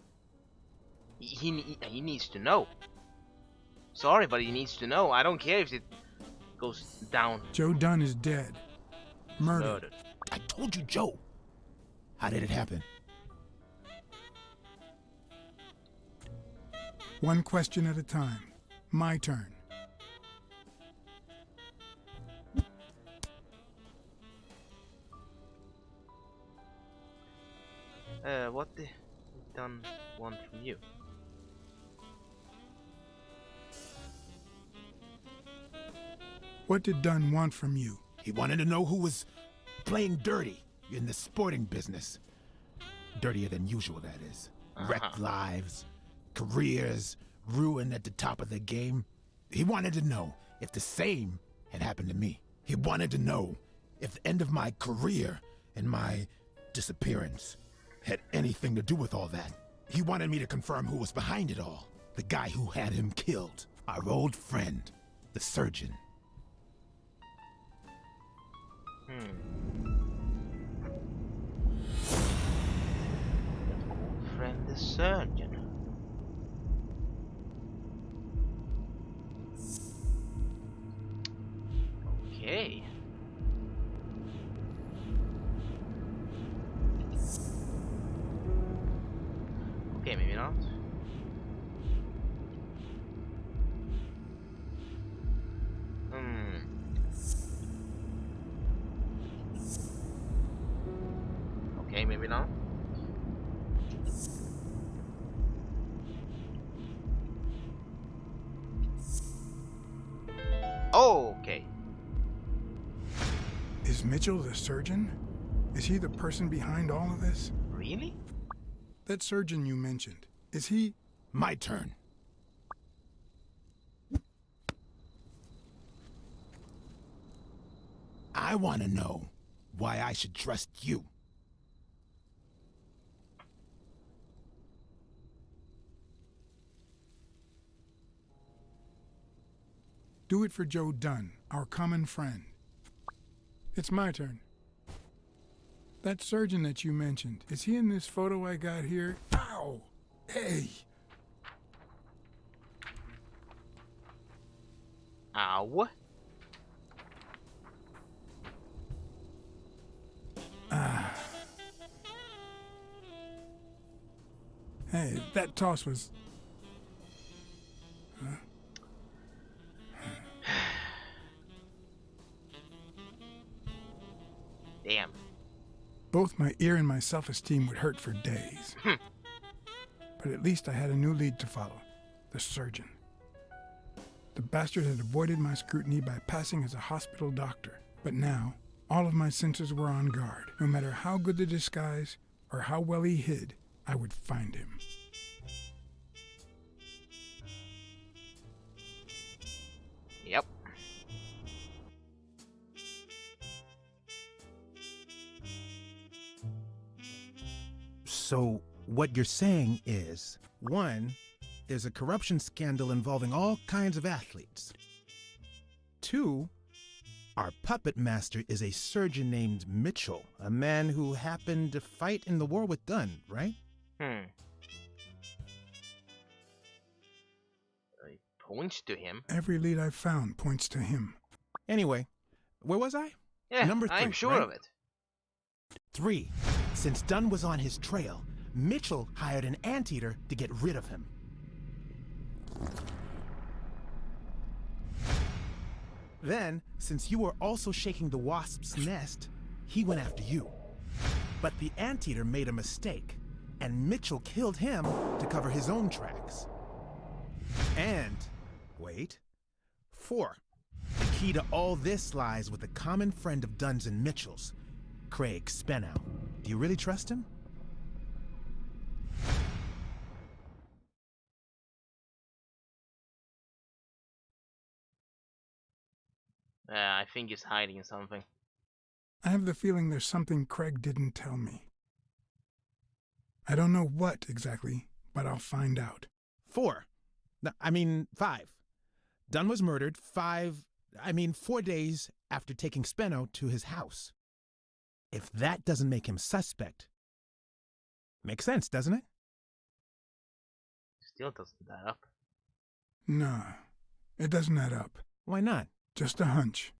He needs to know. Sorry, but he needs to know. I don't care if it goes down. Joe Dunn is dead. Murdered. I told you, Joe. How did it happen? One question at a time. My turn. What did Dunn want from you? What did Dunn want from you? He wanted to know who was playing dirty in the sporting business. Dirtier than usual, that is. Wrecked lives, careers, ruined at the top of the game. He wanted to know if the same had happened to me. He wanted to know if the end of my career and my disappearance had anything to do with all that. He wanted me to confirm who was behind it all. The guy who had him killed. Our old friend, the surgeon. Old friend the surgeon. Okay. Okay, maybe not. Okay, maybe not. Oh, okay. Is Mitchell the surgeon? Is he the person behind all of this? Really? That surgeon you mentioned, is he... My turn. I want to know why I should trust you. Do it for Joe Dunn, our common friend. It's my turn. That surgeon that you mentioned, is he in this photo I got here? Ow! Hey! Ow. Hey, that toss was... Damn. Both my ear and my self-esteem would hurt for days. But at least I had a new lead to follow. The surgeon. The bastard had avoided my scrutiny by passing as a hospital doctor. But now, all of my senses were on guard. No matter how good the disguise, or how well he hid, I would find him. Yep. So, what you're saying is, 1, there's a corruption scandal involving all kinds of athletes. 2, our puppet master is a surgeon named Mitchell, a man who happened to fight in the war with Dunn, right? It points to him. Every lead I've found points to him. Anyway, where was I? Yeah, Number 3, I'm sure right? of it. 3. Since Dunn was on his trail, Mitchell hired an anteater to get rid of him. Then, since you were also shaking the wasp's nest, he went after you. But the anteater made a mistake, and Mitchell killed him to cover his own tracks. And, wait, 4. The key to all this lies with a common friend of Dunn's and Mitchell's, Craig Spenow. Do you really trust him? I think he's hiding something. I have the feeling there's something Craig didn't tell me. I don't know what exactly, but I'll find out. 4. No, 5. Dunn was murdered 4 days after taking Speno to his house. If that doesn't make him suspect, makes sense, doesn't it? Still doesn't add up. Nah, it doesn't add up. Why not? Just a hunch.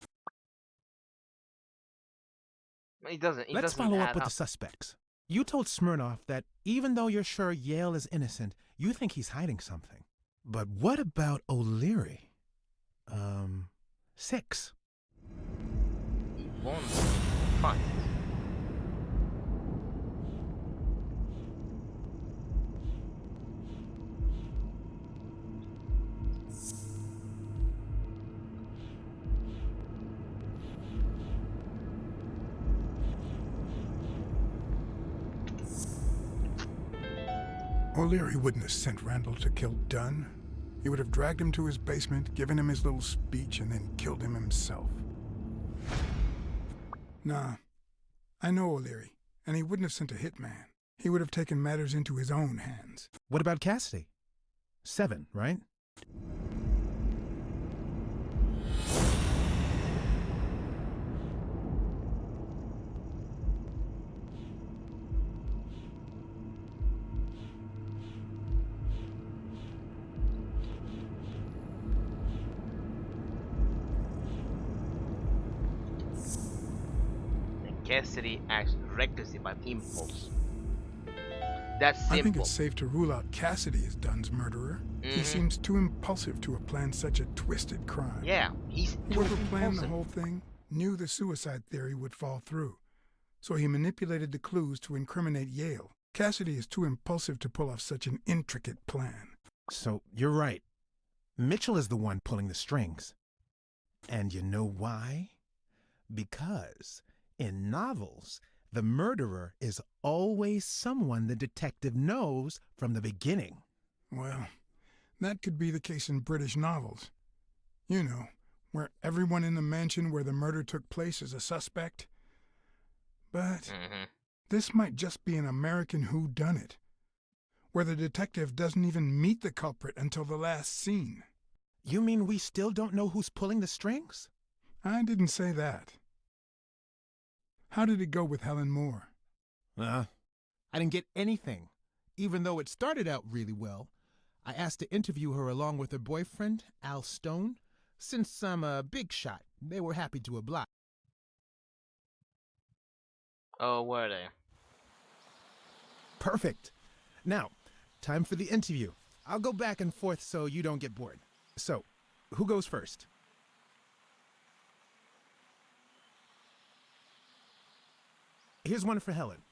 It doesn't. Let's follow up with the suspects. You told Smirnoff that even though you're sure Yale is innocent, you think he's hiding something. But what about O'Leary? 6. He wants fight. O'Leary wouldn't have sent Randall to kill Dunn. He would have dragged him to his basement, given him his little speech, and then killed him himself. Nah, I know O'Leary, and he wouldn't have sent a hitman. He would have taken matters into his own hands. What about Cassidy? 7, right? Cassidy acts recklessly by impulse. That's simple. I think it's safe to rule out Cassidy as Dunn's murderer. He seems too impulsive to have planned such a twisted crime. Yeah, he's too Whoever planned the impulsive. whole thing knew the suicide theory would fall through, so he manipulated the clues to incriminate Yale. Cassidy is too impulsive to pull off such an intricate plan. So, you're right. Mitchell is the one pulling the strings. And you know why? Because in novels, The murderer is always someone the detective knows from the beginning. Well, that could be the case in British novels. You know, where everyone in the mansion where the murder took place is a suspect. But this might just be an American whodunit, where the detective doesn't even meet the culprit until the last scene. You mean we still don't know who's pulling the strings? I didn't say that. How did it go with Helen Moore? I didn't get anything, even though it started out really well. I asked to interview her along with her boyfriend, Al Stone. Since I'm a big shot, they were happy to oblige. Oh, were they? Perfect. Now, time for the interview. I'll go back and forth so you don't get bored. So, who goes first? Here's one for Helen.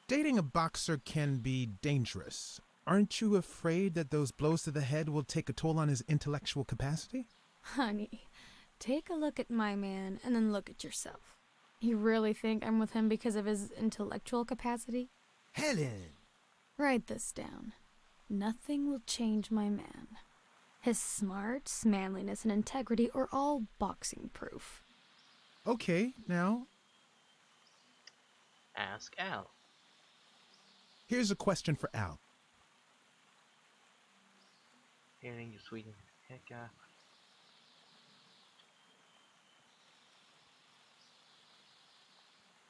Dating a boxer can be dangerous. Aren't you afraid that those blows to the head will take a toll on his intellectual capacity? Honey, take a look at my man and then look at yourself. You really think I'm with him because of his intellectual capacity? Helen! Write this down. Nothing will change my man. His smarts, manliness, and integrity are all boxing proof. Okay, now, Ask Al. here's a question for Al. Hearing you sweeten heck up.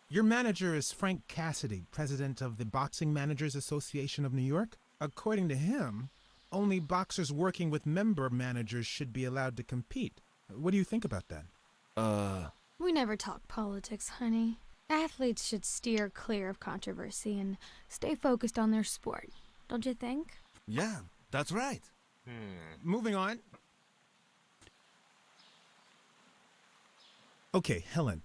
Your manager is Frank Cassidy, president of the Boxing Managers Association of New York. According to him, only boxers working with member managers should be allowed to compete. What do you think about that? We never talk politics, honey. Athletes should steer clear of controversy and stay focused on their sport. Don't you think? Yeah, that's right. Moving on. Okay, Helen.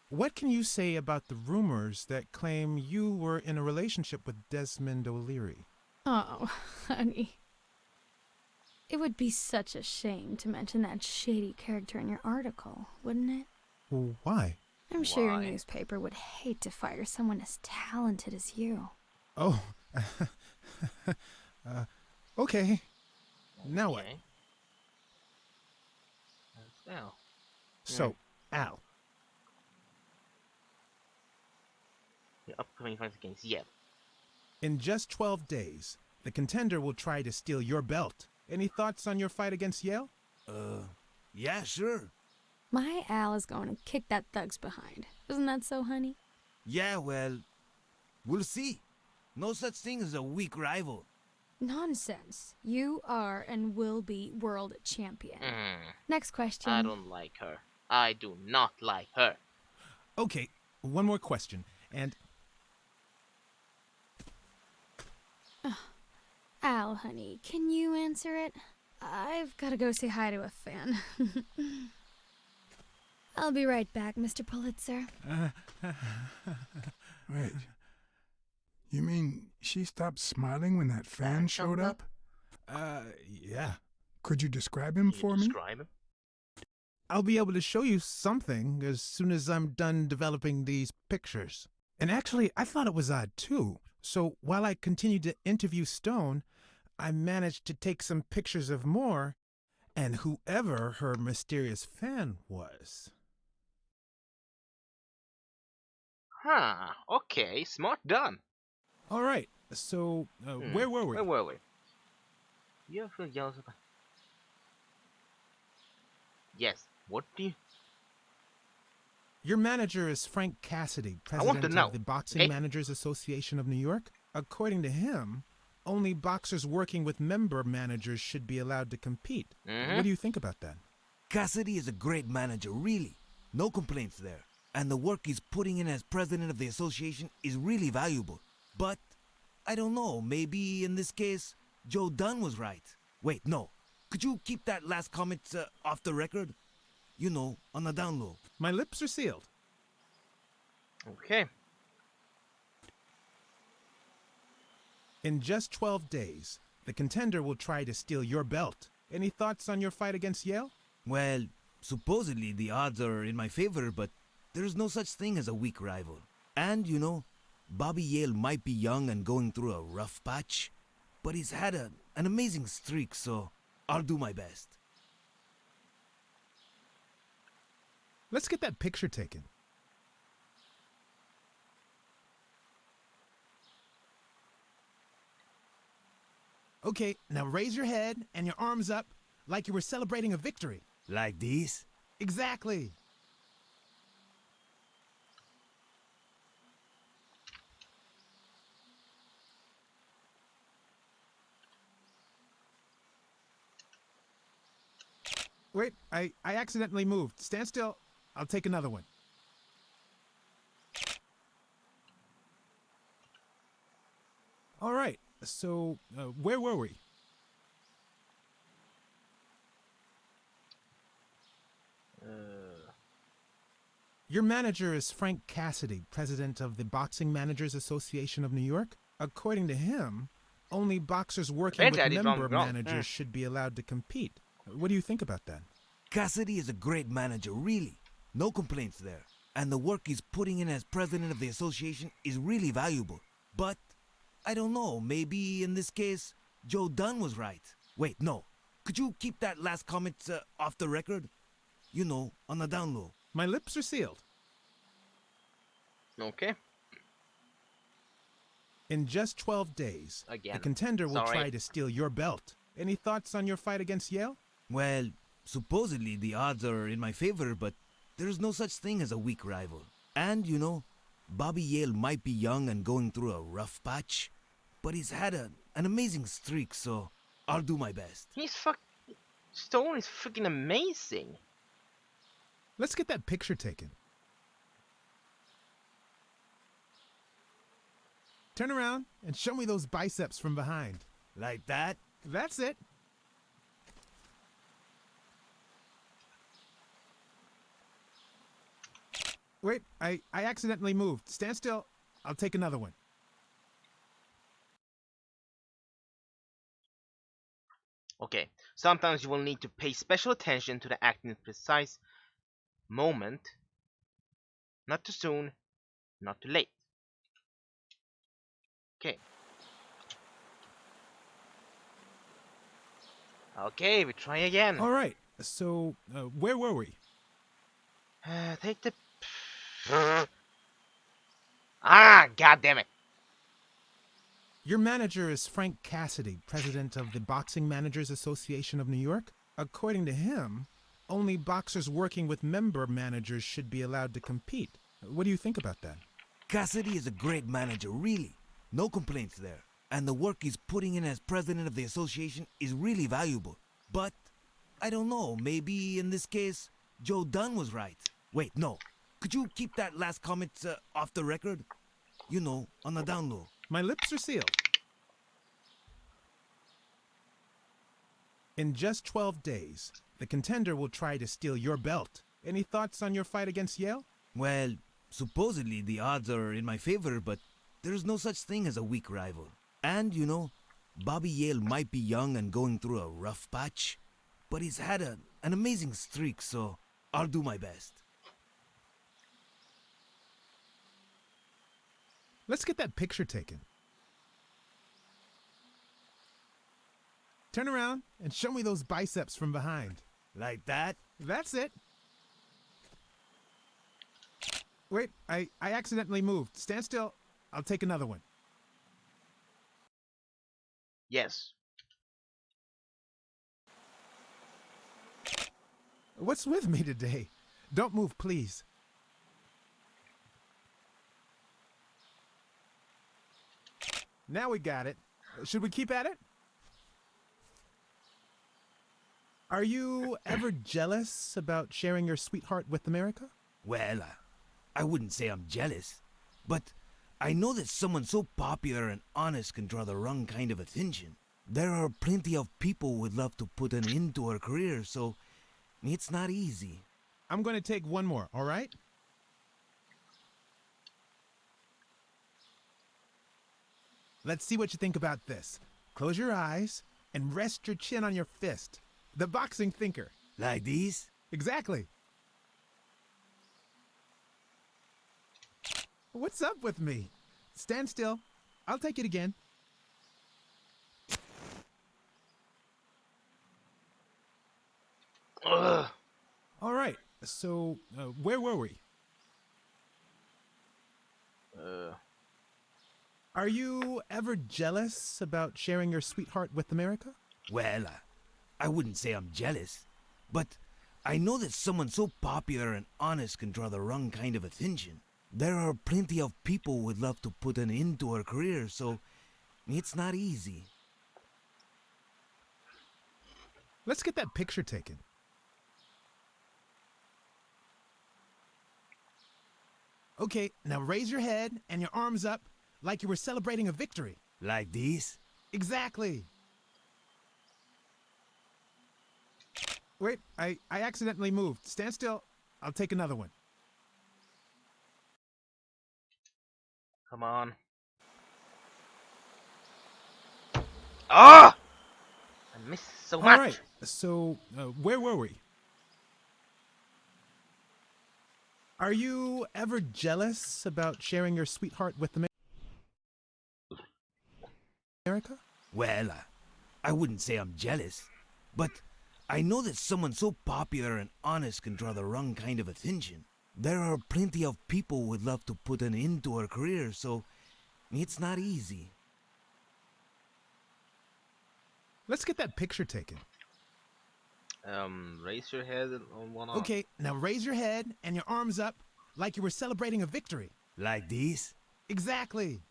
What can you say about the rumors that claim you were in a relationship with Desmond O'Leary? Oh, honey. It would be such a shame to mention that shady character in your article, wouldn't it? Well, why? I'm sure your Why? newspaper would hate to fire someone as talented as you. Oh, okay. Now what? Okay. Ask Al. So, Al, The upcoming fight against Yale. in just 12 days, the contender will try to steal your belt. Any thoughts on your fight against Yale? Yeah, sure. My Al is going to kick that thug's behind. Isn't that so, honey? Yeah, well, we'll see. No such thing as a weak rival. Nonsense. You are and will be world champion. Next question. I don't like her. I do not like her. Okay, one more question. And Al, honey, can you answer it? I've got to go say hi to a fan. I'll be right back, Mr. Pulitzer. Wait. You mean she stopped smiling when that fan showed up? yeah. Could you describe him Can for you me? describe him? I'll be able to show you something as soon as I'm done developing these pictures. And actually, I thought it was odd too. So while I continued to interview Stone, I managed to take some pictures of Moore and whoever her mysterious fan was. Huh. Okay. Smart done. All right, so where were we? Where were we? You ever feel jealous about... Yes. What do you... Your manager is Frank Cassidy, I want to president know, of the Boxing okay? Managers Association of New York. According to him, only boxers working with member managers should be allowed to compete. What do you think about that? Cassidy is a great manager, really. No complaints there. And the work he's putting in as president of the association is really valuable. But, I don't know, maybe in this case, Joe Dunn was right. Wait, no. Could you keep that last comment off the record? You know, on the down low. My lips are sealed. Okay. In just 12 days, the contender will try to steal your belt. Any thoughts on your fight against Yale? Well, supposedly the odds are in my favor, but there's no such thing as a weak rival. And, you know, Bobby Yale might be young and going through a rough patch, but he's had an amazing streak, so I'll do my best. Let's get that picture taken. Okay, now raise your head and your arms up like you were celebrating a victory. Like this? Exactly. Wait, I accidentally moved. Stand still. I'll take another one. All right, so where were we? Your manager is Frank Cassidy, president of the Boxing Managers Association of New York. According to him, only boxers working with member managers should be allowed to compete. What do you think about that? Cassidy is a great manager, really. No complaints there. And the work he's putting in as president of the association is really valuable. But, I don't know, maybe in this case, Joe Dunn was right. Wait, no. Could you keep that last comment off the record? You know, on the down low. My lips are sealed. Okay. In just 12 days, the contender will try to steal your belt. Any thoughts on your fight against Yale? Well, supposedly the odds are in my favor, but there's no such thing as a weak rival. And, you know, Bobby Yale might be young and going through a rough patch, but he's had an amazing streak, so I'll do my best. Stone is freaking amazing. Let's get that picture taken. Turn around and show me those biceps from behind. Like that? That's it. Wait, I accidentally moved. Stand still. I'll take another one. Okay, sometimes you will need to pay special attention to the acting precise moment. Not too soon, not too late. Okay. Okay, we try again. All right, so where were we? Take the... Ah, god damn it. Your manager is Frank Cassidy, president of the Boxing Managers Association of New York. According to him, only boxers working with member managers should be allowed to compete. What do you think about that? Cassidy is a great manager, really. No complaints there. And the work he's putting in as president of the association is really valuable. But, I don't know, maybe in this case, Joe Dunn was right. Wait, no. Could you keep that last comment off the record? You know, on the down low. My lips are sealed. In just 12 days, the contender will try to steal your belt. Any thoughts on your fight against Yale? Well, supposedly the odds are in my favor, but there's no such thing as a weak rival. And, you know, Bobby Yale might be young and going through a rough patch, but he's had an amazing streak, so I'll do my best. Let's get that picture taken. Turn around and show me those biceps from behind. Like that? That's it. Wait, I accidentally moved. Stand still. I'll take another one. Yes. What's with me today? Don't move, please. Now we got it. Should we keep at it? Are you ever jealous about sharing your sweetheart with America? Well, I wouldn't say I'm jealous, but I know that someone so popular and honest can draw the wrong kind of attention. There are plenty of people who would love to put an end to her career, so it's not easy. I'm going to take one more, all right? Let's see what you think about this. Close your eyes and rest your chin on your fist. The boxing thinker. Like these? Exactly. What's up with me? Stand still. I'll take it again. Ugh. All right. So, where were we? Are you ever jealous about sharing your sweetheart with America? Well, I wouldn't say I'm jealous, but I know that someone so popular and honest can draw the wrong kind of attention. There are plenty of people who would love to put an end to her career, so it's not easy. Let's get that picture taken. Okay, now raise your head and your arms up like you were celebrating a victory. Like these? Exactly. Wait, I accidentally moved. Stand still. I'll take another one. Come on. Ah! I missed so much. All right, so where were we? Are you ever jealous about sharing your sweetheart with America? Well, I wouldn't say I'm jealous, but I know that someone so popular and honest can draw the wrong kind of attention. There are plenty of people who would love to put an end to her career, so it's not easy. Let's get that picture taken. Raise your head on one arm. Okay, now raise your head and your arms up like you were celebrating a victory. Like these? Exactly.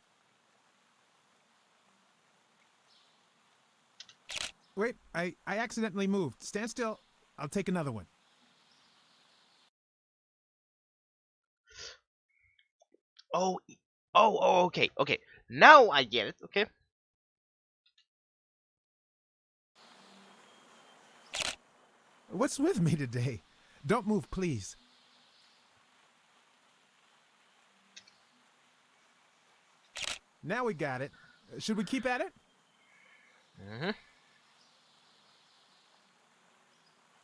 Wait, I accidentally moved. Stand still. I'll take another one. Oh, okay. Now I get it, okay? What's with me today? Don't move, please. Now we got it. Should we keep at it? Mm-hmm.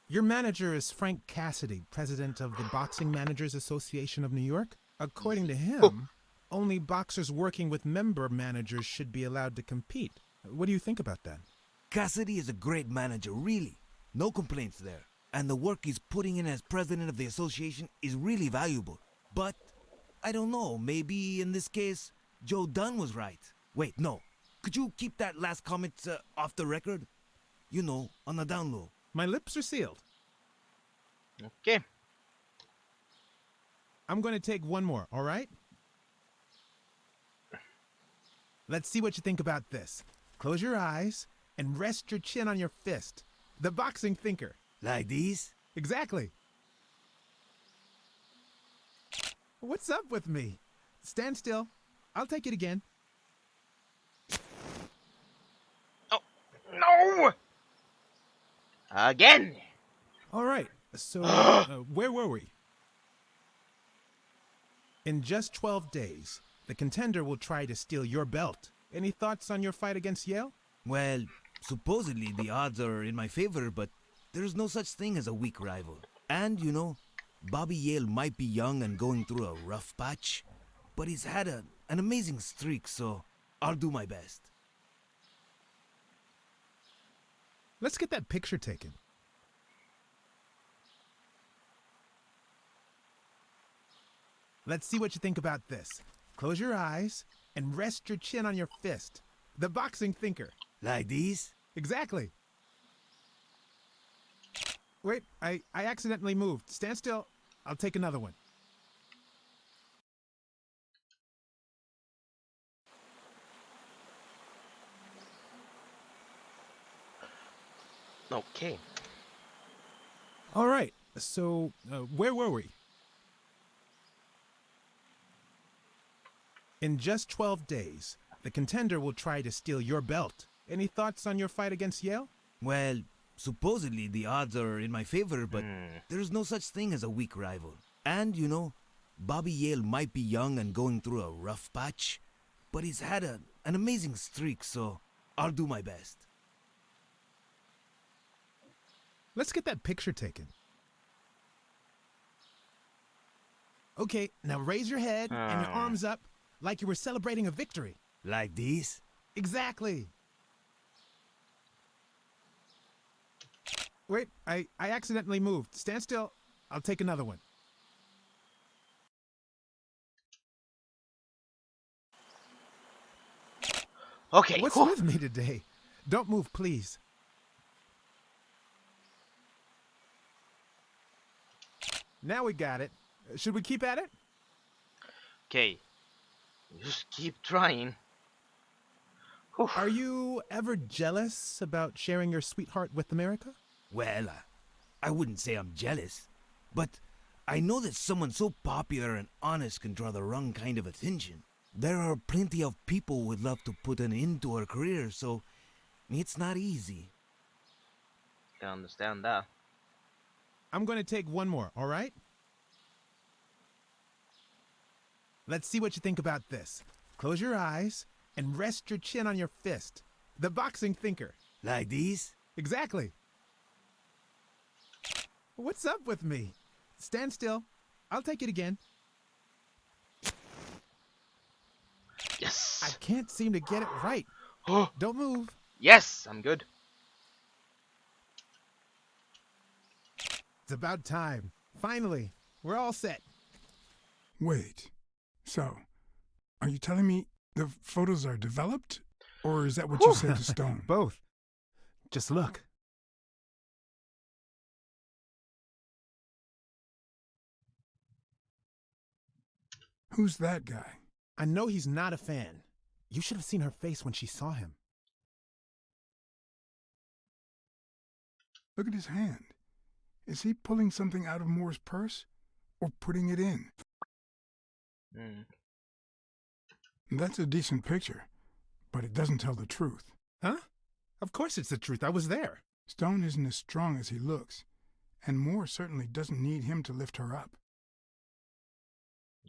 Your manager is Frank Cassidy, president of the Boxing Managers Association of New York. According to him, only boxers working with member managers should be allowed to compete. What do you think about that? Cassidy is a great manager, really. No complaints there. And the work he's putting in as president of the association is really valuable. But, I don't know, maybe in this case, Joe Dunn was right. Wait, no. Could you keep that last comment off the record? You know, on the down low. My lips are sealed. Okay. I'm going to take one more, all right? Let's see what you think about this. Close your eyes and rest your chin on your fist. The boxing thinker. Like these? Exactly. What's up with me? Stand still. I'll take it again. Oh, no! Again! All right, so where were we? In just 12 days, the contender will try to steal your belt. Any thoughts on your fight against Yale? Well, supposedly the odds are in my favor, but there's no such thing as a weak rival. And, you know, Bobby Yale might be young and going through a rough patch, but he's had an amazing streak, so I'll do my best. Let's get that picture taken. Let's see what you think about this. Close your eyes and rest your chin on your fist. The boxing thinker. Like these? Exactly. Wait, I accidentally moved. Stand still. I'll take another one. Okay. All right, so where were we? In just 12 days, the contender will try to steal your belt. Any thoughts on your fight against Yale? Well, supposedly the odds are in my favor, but there's no such thing as a weak rival. And, you know, Bobby Yale might be young and going through a rough patch, but he's had an amazing streak, so I'll do my best. Let's get that picture taken. Okay, now raise your head and your arms up like you were celebrating a victory. Like these? Exactly. Wait, I accidentally moved. Stand still. I'll take another one. Okay. What's with me today? Don't move, please. Now we got it. Should we keep at it? Okay. Just keep trying. Are you ever jealous about sharing your sweetheart with America? Well, I wouldn't say I'm jealous, but I know that someone so popular and honest can draw the wrong kind of attention. There are plenty of people who would love to put an end to her career, so it's not easy. I understand that. I'm going to take one more, all right? Let's see what you think about this. Close your eyes and rest your chin on your fist. The boxing thinker. Like these? Exactly. What's up with me? Stand still. I'll take it again. Yes. I can't seem to get it right. Don't move. Yes, I'm good. It's about time. Finally, we're all set. Wait. So, are you telling me the photos are developed? Or is that what you said to Stone? Both. Just look. Who's that guy? I know he's not a fan. You should have seen her face when she saw him. Look at his hand. Is he pulling something out of Moore's purse? Or putting it in? That's a decent picture, but it doesn't tell the truth. Huh? Of course it's the truth. I was there. Stone isn't as strong as he looks, and Moore certainly doesn't need him to lift her up.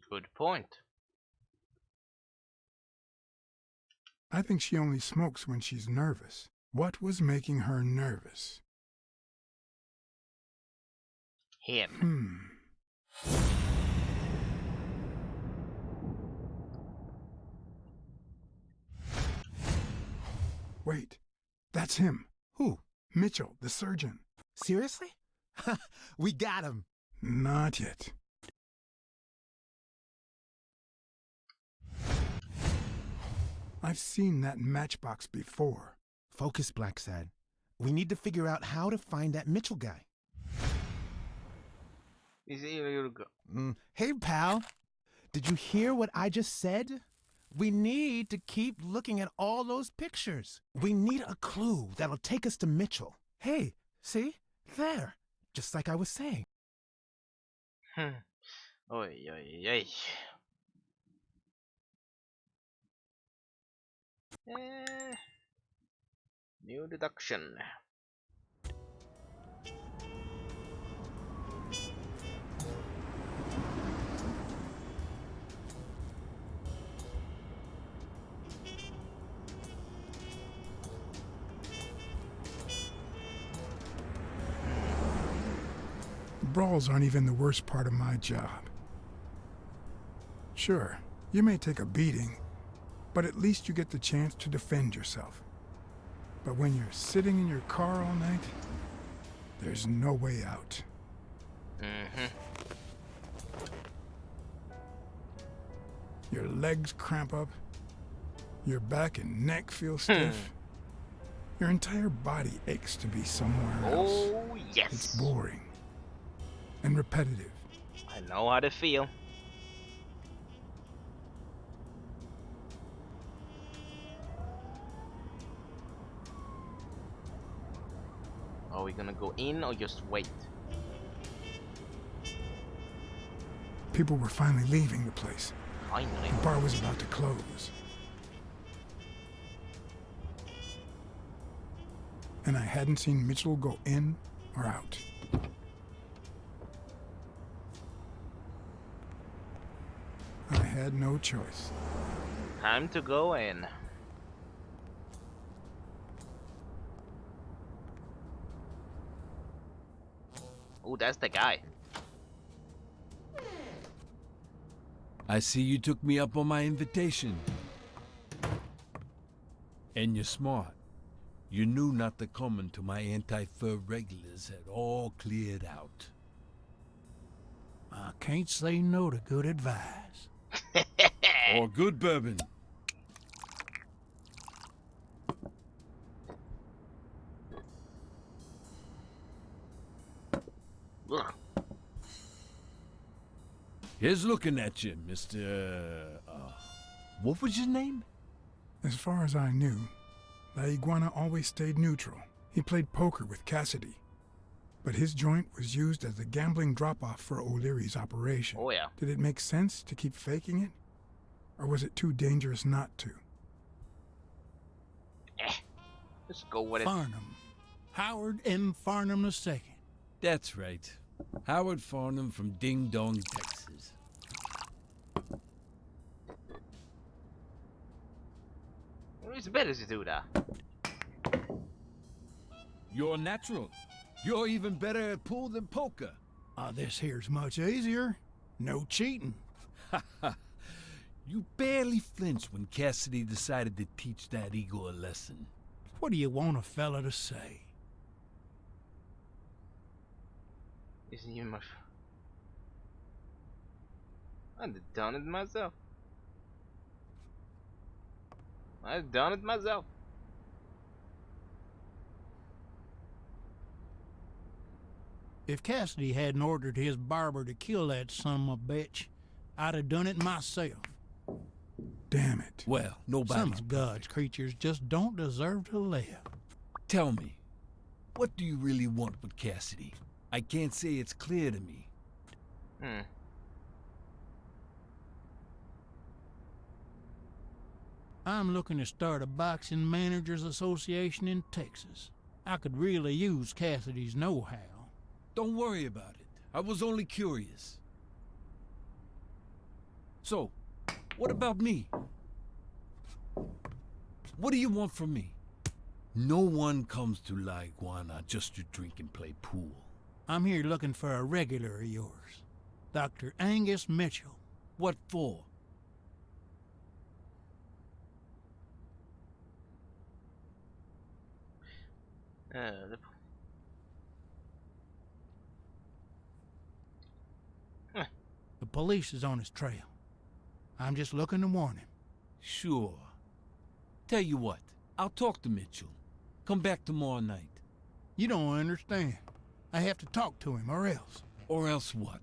Good point. I think she only smokes when she's nervous. What was making her nervous? Him. Wait, that's him. Who? Mitchell, the surgeon. Seriously? We got him. Not yet. I've seen that matchbox before. Focus, Blacksad. We need to figure out how to find that Mitchell guy. Hey, pal. Did you hear what I just said? We need to keep looking at all those pictures. We need a clue that'll take us to Mitchell. Hey, see? There. Just like I was saying. Oy, oy, oy. New deduction. Brawls aren't even the worst part of my job. Sure, you may take a beating, but at least you get the chance to defend yourself. But when you're sitting in your car all night, there's no way out. Your legs cramp up, your back and neck feel stiff. Your entire body aches to be somewhere else. Oh, yes. It's boring and repetitive. I know how to feel. Are we gonna go in or just wait? People were finally leaving the place. Finally. The bar was about to close. And I hadn't seen Mitchell go in or out. I had no choice. Time to go in. Oh, that's the guy. I see you took me up on my invitation. And you're smart. You knew not to come until my anti-fur regulars had all cleared out. I can't say no to good advice. Or good bourbon. Ugh. Here's looking at you, Mr. What was your name? As far as I knew, La Iguana always stayed neutral. He played poker with Cassidy. But his joint was used as a gambling drop-off for O'Leary's operation. Oh, yeah. Did it make sense to keep faking it? Or was it too dangerous not to? Let's go with it. Farnham. Howard M. Farnham II. That's right. Howard Farnham from Ding Dong, Texas. It's better to do that. You're natural. You're even better at pool than poker. This here's much easier. No cheating. You barely flinched when Cassidy decided to teach that ego a lesson. What do you want a fella to say? Isn't even my... I've done it myself. I've done it myself. If Cassidy hadn't ordered his barber to kill that son of a bitch, I'd have done it myself. Damn it. Well, nobody's Some of God's creatures just don't deserve to live. Tell me, what do you really want with Cassidy? I can't say it's clear to me. I'm looking to start a boxing managers association in Texas. I could really use Cassidy's know-how. Don't worry about it. I was only curious. So, what about me? What do you want from me? No one comes to La Iguana just to drink and play pool. I'm here looking for a regular of yours, Dr. Angus Mitchell. What for? The police is on his trail. I'm just looking to warn him. Sure. Tell you what, I'll talk to Mitchell. Come back tomorrow night. You don't understand. I have to talk to him, or else. Or else what?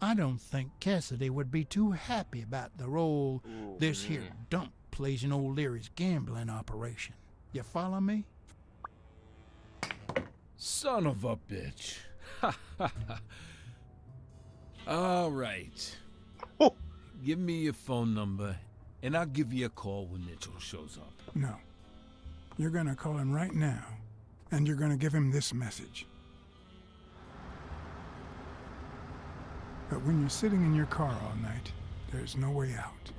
I don't think Cassidy would be too happy about the role this here dump plays in O'Leary's gambling operation. You follow me? Son of a bitch. All right. Give me your phone number, and I'll give you a call when Mitchell shows up. No. You're gonna call him right now, and you're gonna give him this message. But when you're sitting in your car all night, there's no way out.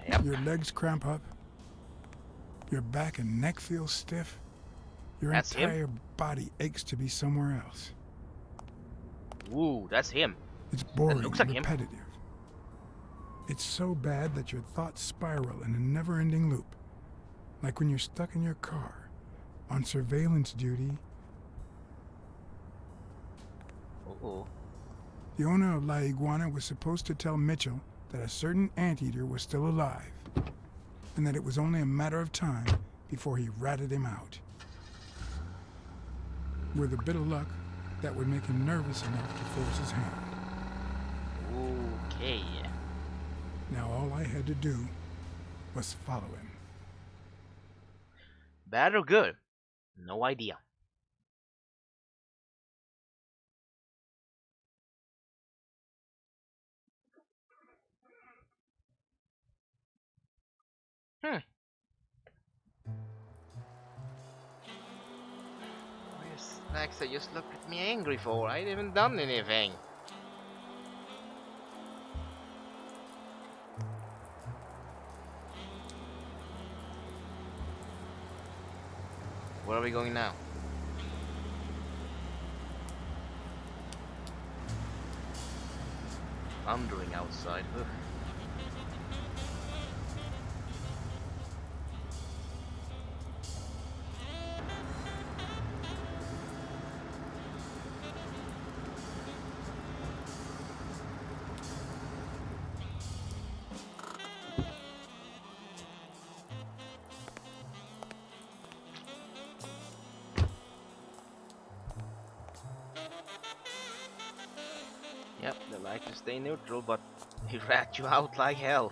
Yep. Your legs cramp up. Your back and neck feel stiff. Your That's entire him? body aches to be somewhere else. Ooh, that's him. It's boring looks and like him. repetitive. It's so bad that your thoughts spiral in a never-ending loop. Like when you're stuck in your car, on surveillance duty. Uh-oh. The owner of La Iguana was supposed to tell Mitchell that a certain anteater was still alive, and that it was only a matter of time before he ratted him out. With a bit of luck, that would make him nervous enough to force his hand. Okay. Now all I had to do was follow him. Bad or good? No idea. Blacksad just looked at me angry for? I haven't done anything. Where are we going now? Thundering outside. Ugh. Yep, they like to stay neutral, but he rat you out like hell.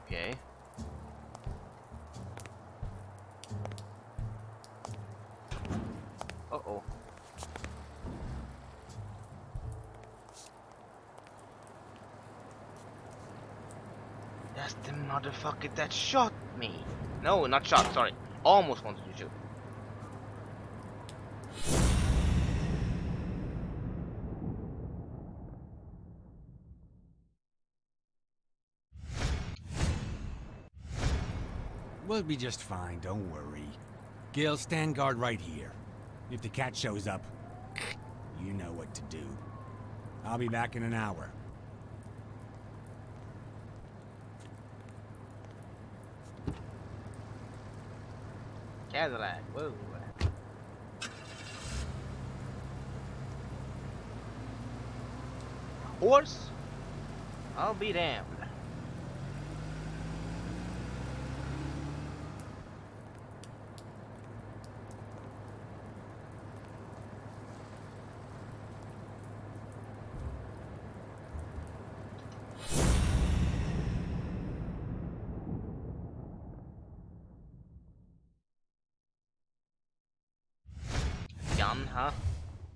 Okay. Uh-oh. That's the motherfucker that shot me. No, not shot, sorry. Almost wanted to shoot. We'll be just fine, don't worry. Gil, stand guard right here. If the cat shows up, you know what to do. I'll be back in an hour. Cadillac, whoa. Horse? I'll be damned. Gun, huh?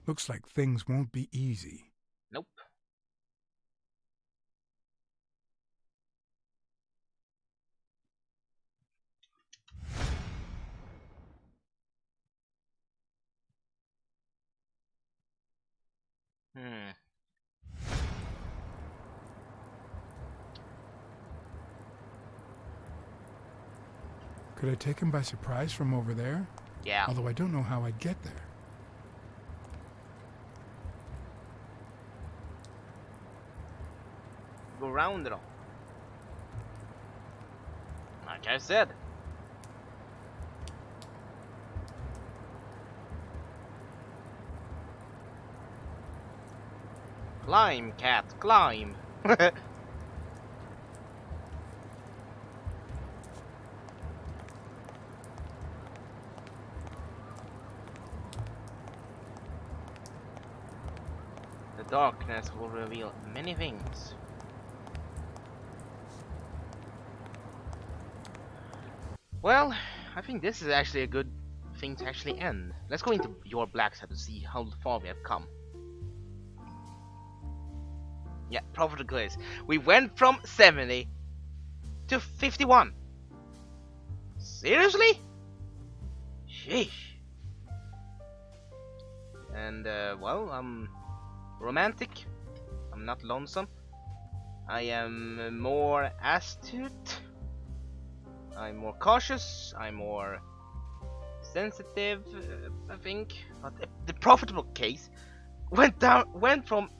Looks like things won't be easy. Nope. Could I take him by surprise from over there? Yeah. Although I don't know how I'd get there. Go round it all. Like I said. Climb, cat, climb. The darkness will reveal many things. Well, I think this is actually a good thing to actually end. Let's go into your Blacksad to see how far we have come. Yeah, profit quiz. We went from 70 to 51. Seriously? Sheesh. And, well, I'm romantic. I'm not lonesome. I am more astute. I'm more cautious. I'm more sensitive, I think. But the profitable case went from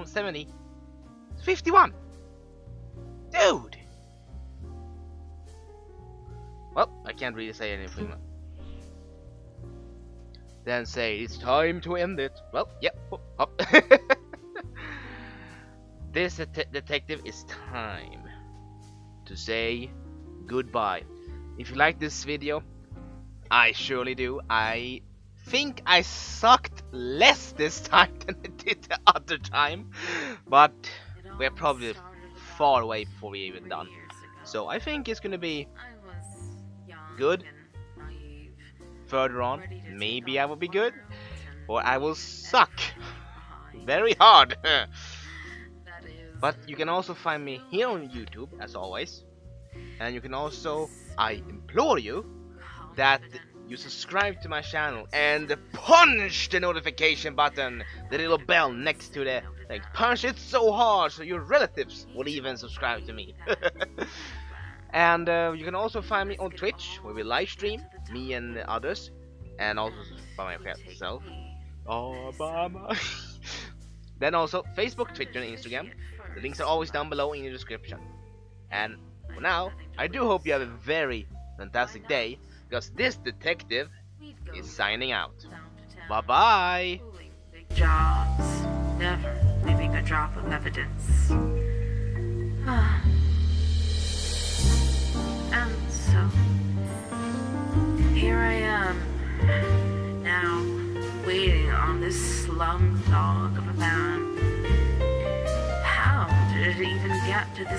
70 to 51. Dude. Well, I can't really say anything. Then say it's time to end it. Well, yep. Up. This detective is time to say goodbye. If you like this video, I surely do. I think I sucked less this time than I did the other time, but we're probably far away before we're even done. So I think it's gonna be good. Further on, maybe I will be good, or I will suck very hard. But you can also find me here on YouTube, as always. And you can also, I implore you, that you subscribe to my channel and punch the notification button, the little bell next to the thing. Punch it so hard so your relatives will even subscribe to me. And you can also find me on Twitch, where we live stream, me and others, and also by myself. Obama. Then also Facebook, Twitter, and Instagram. The links are always down below in the description. And for now, I do hope you have a very fantastic day, because this detective is signing out. Bye bye! Jobs, never leaving a drop of evidence. And so, here I am, now waiting on this slum dog of a man. How did it even get to this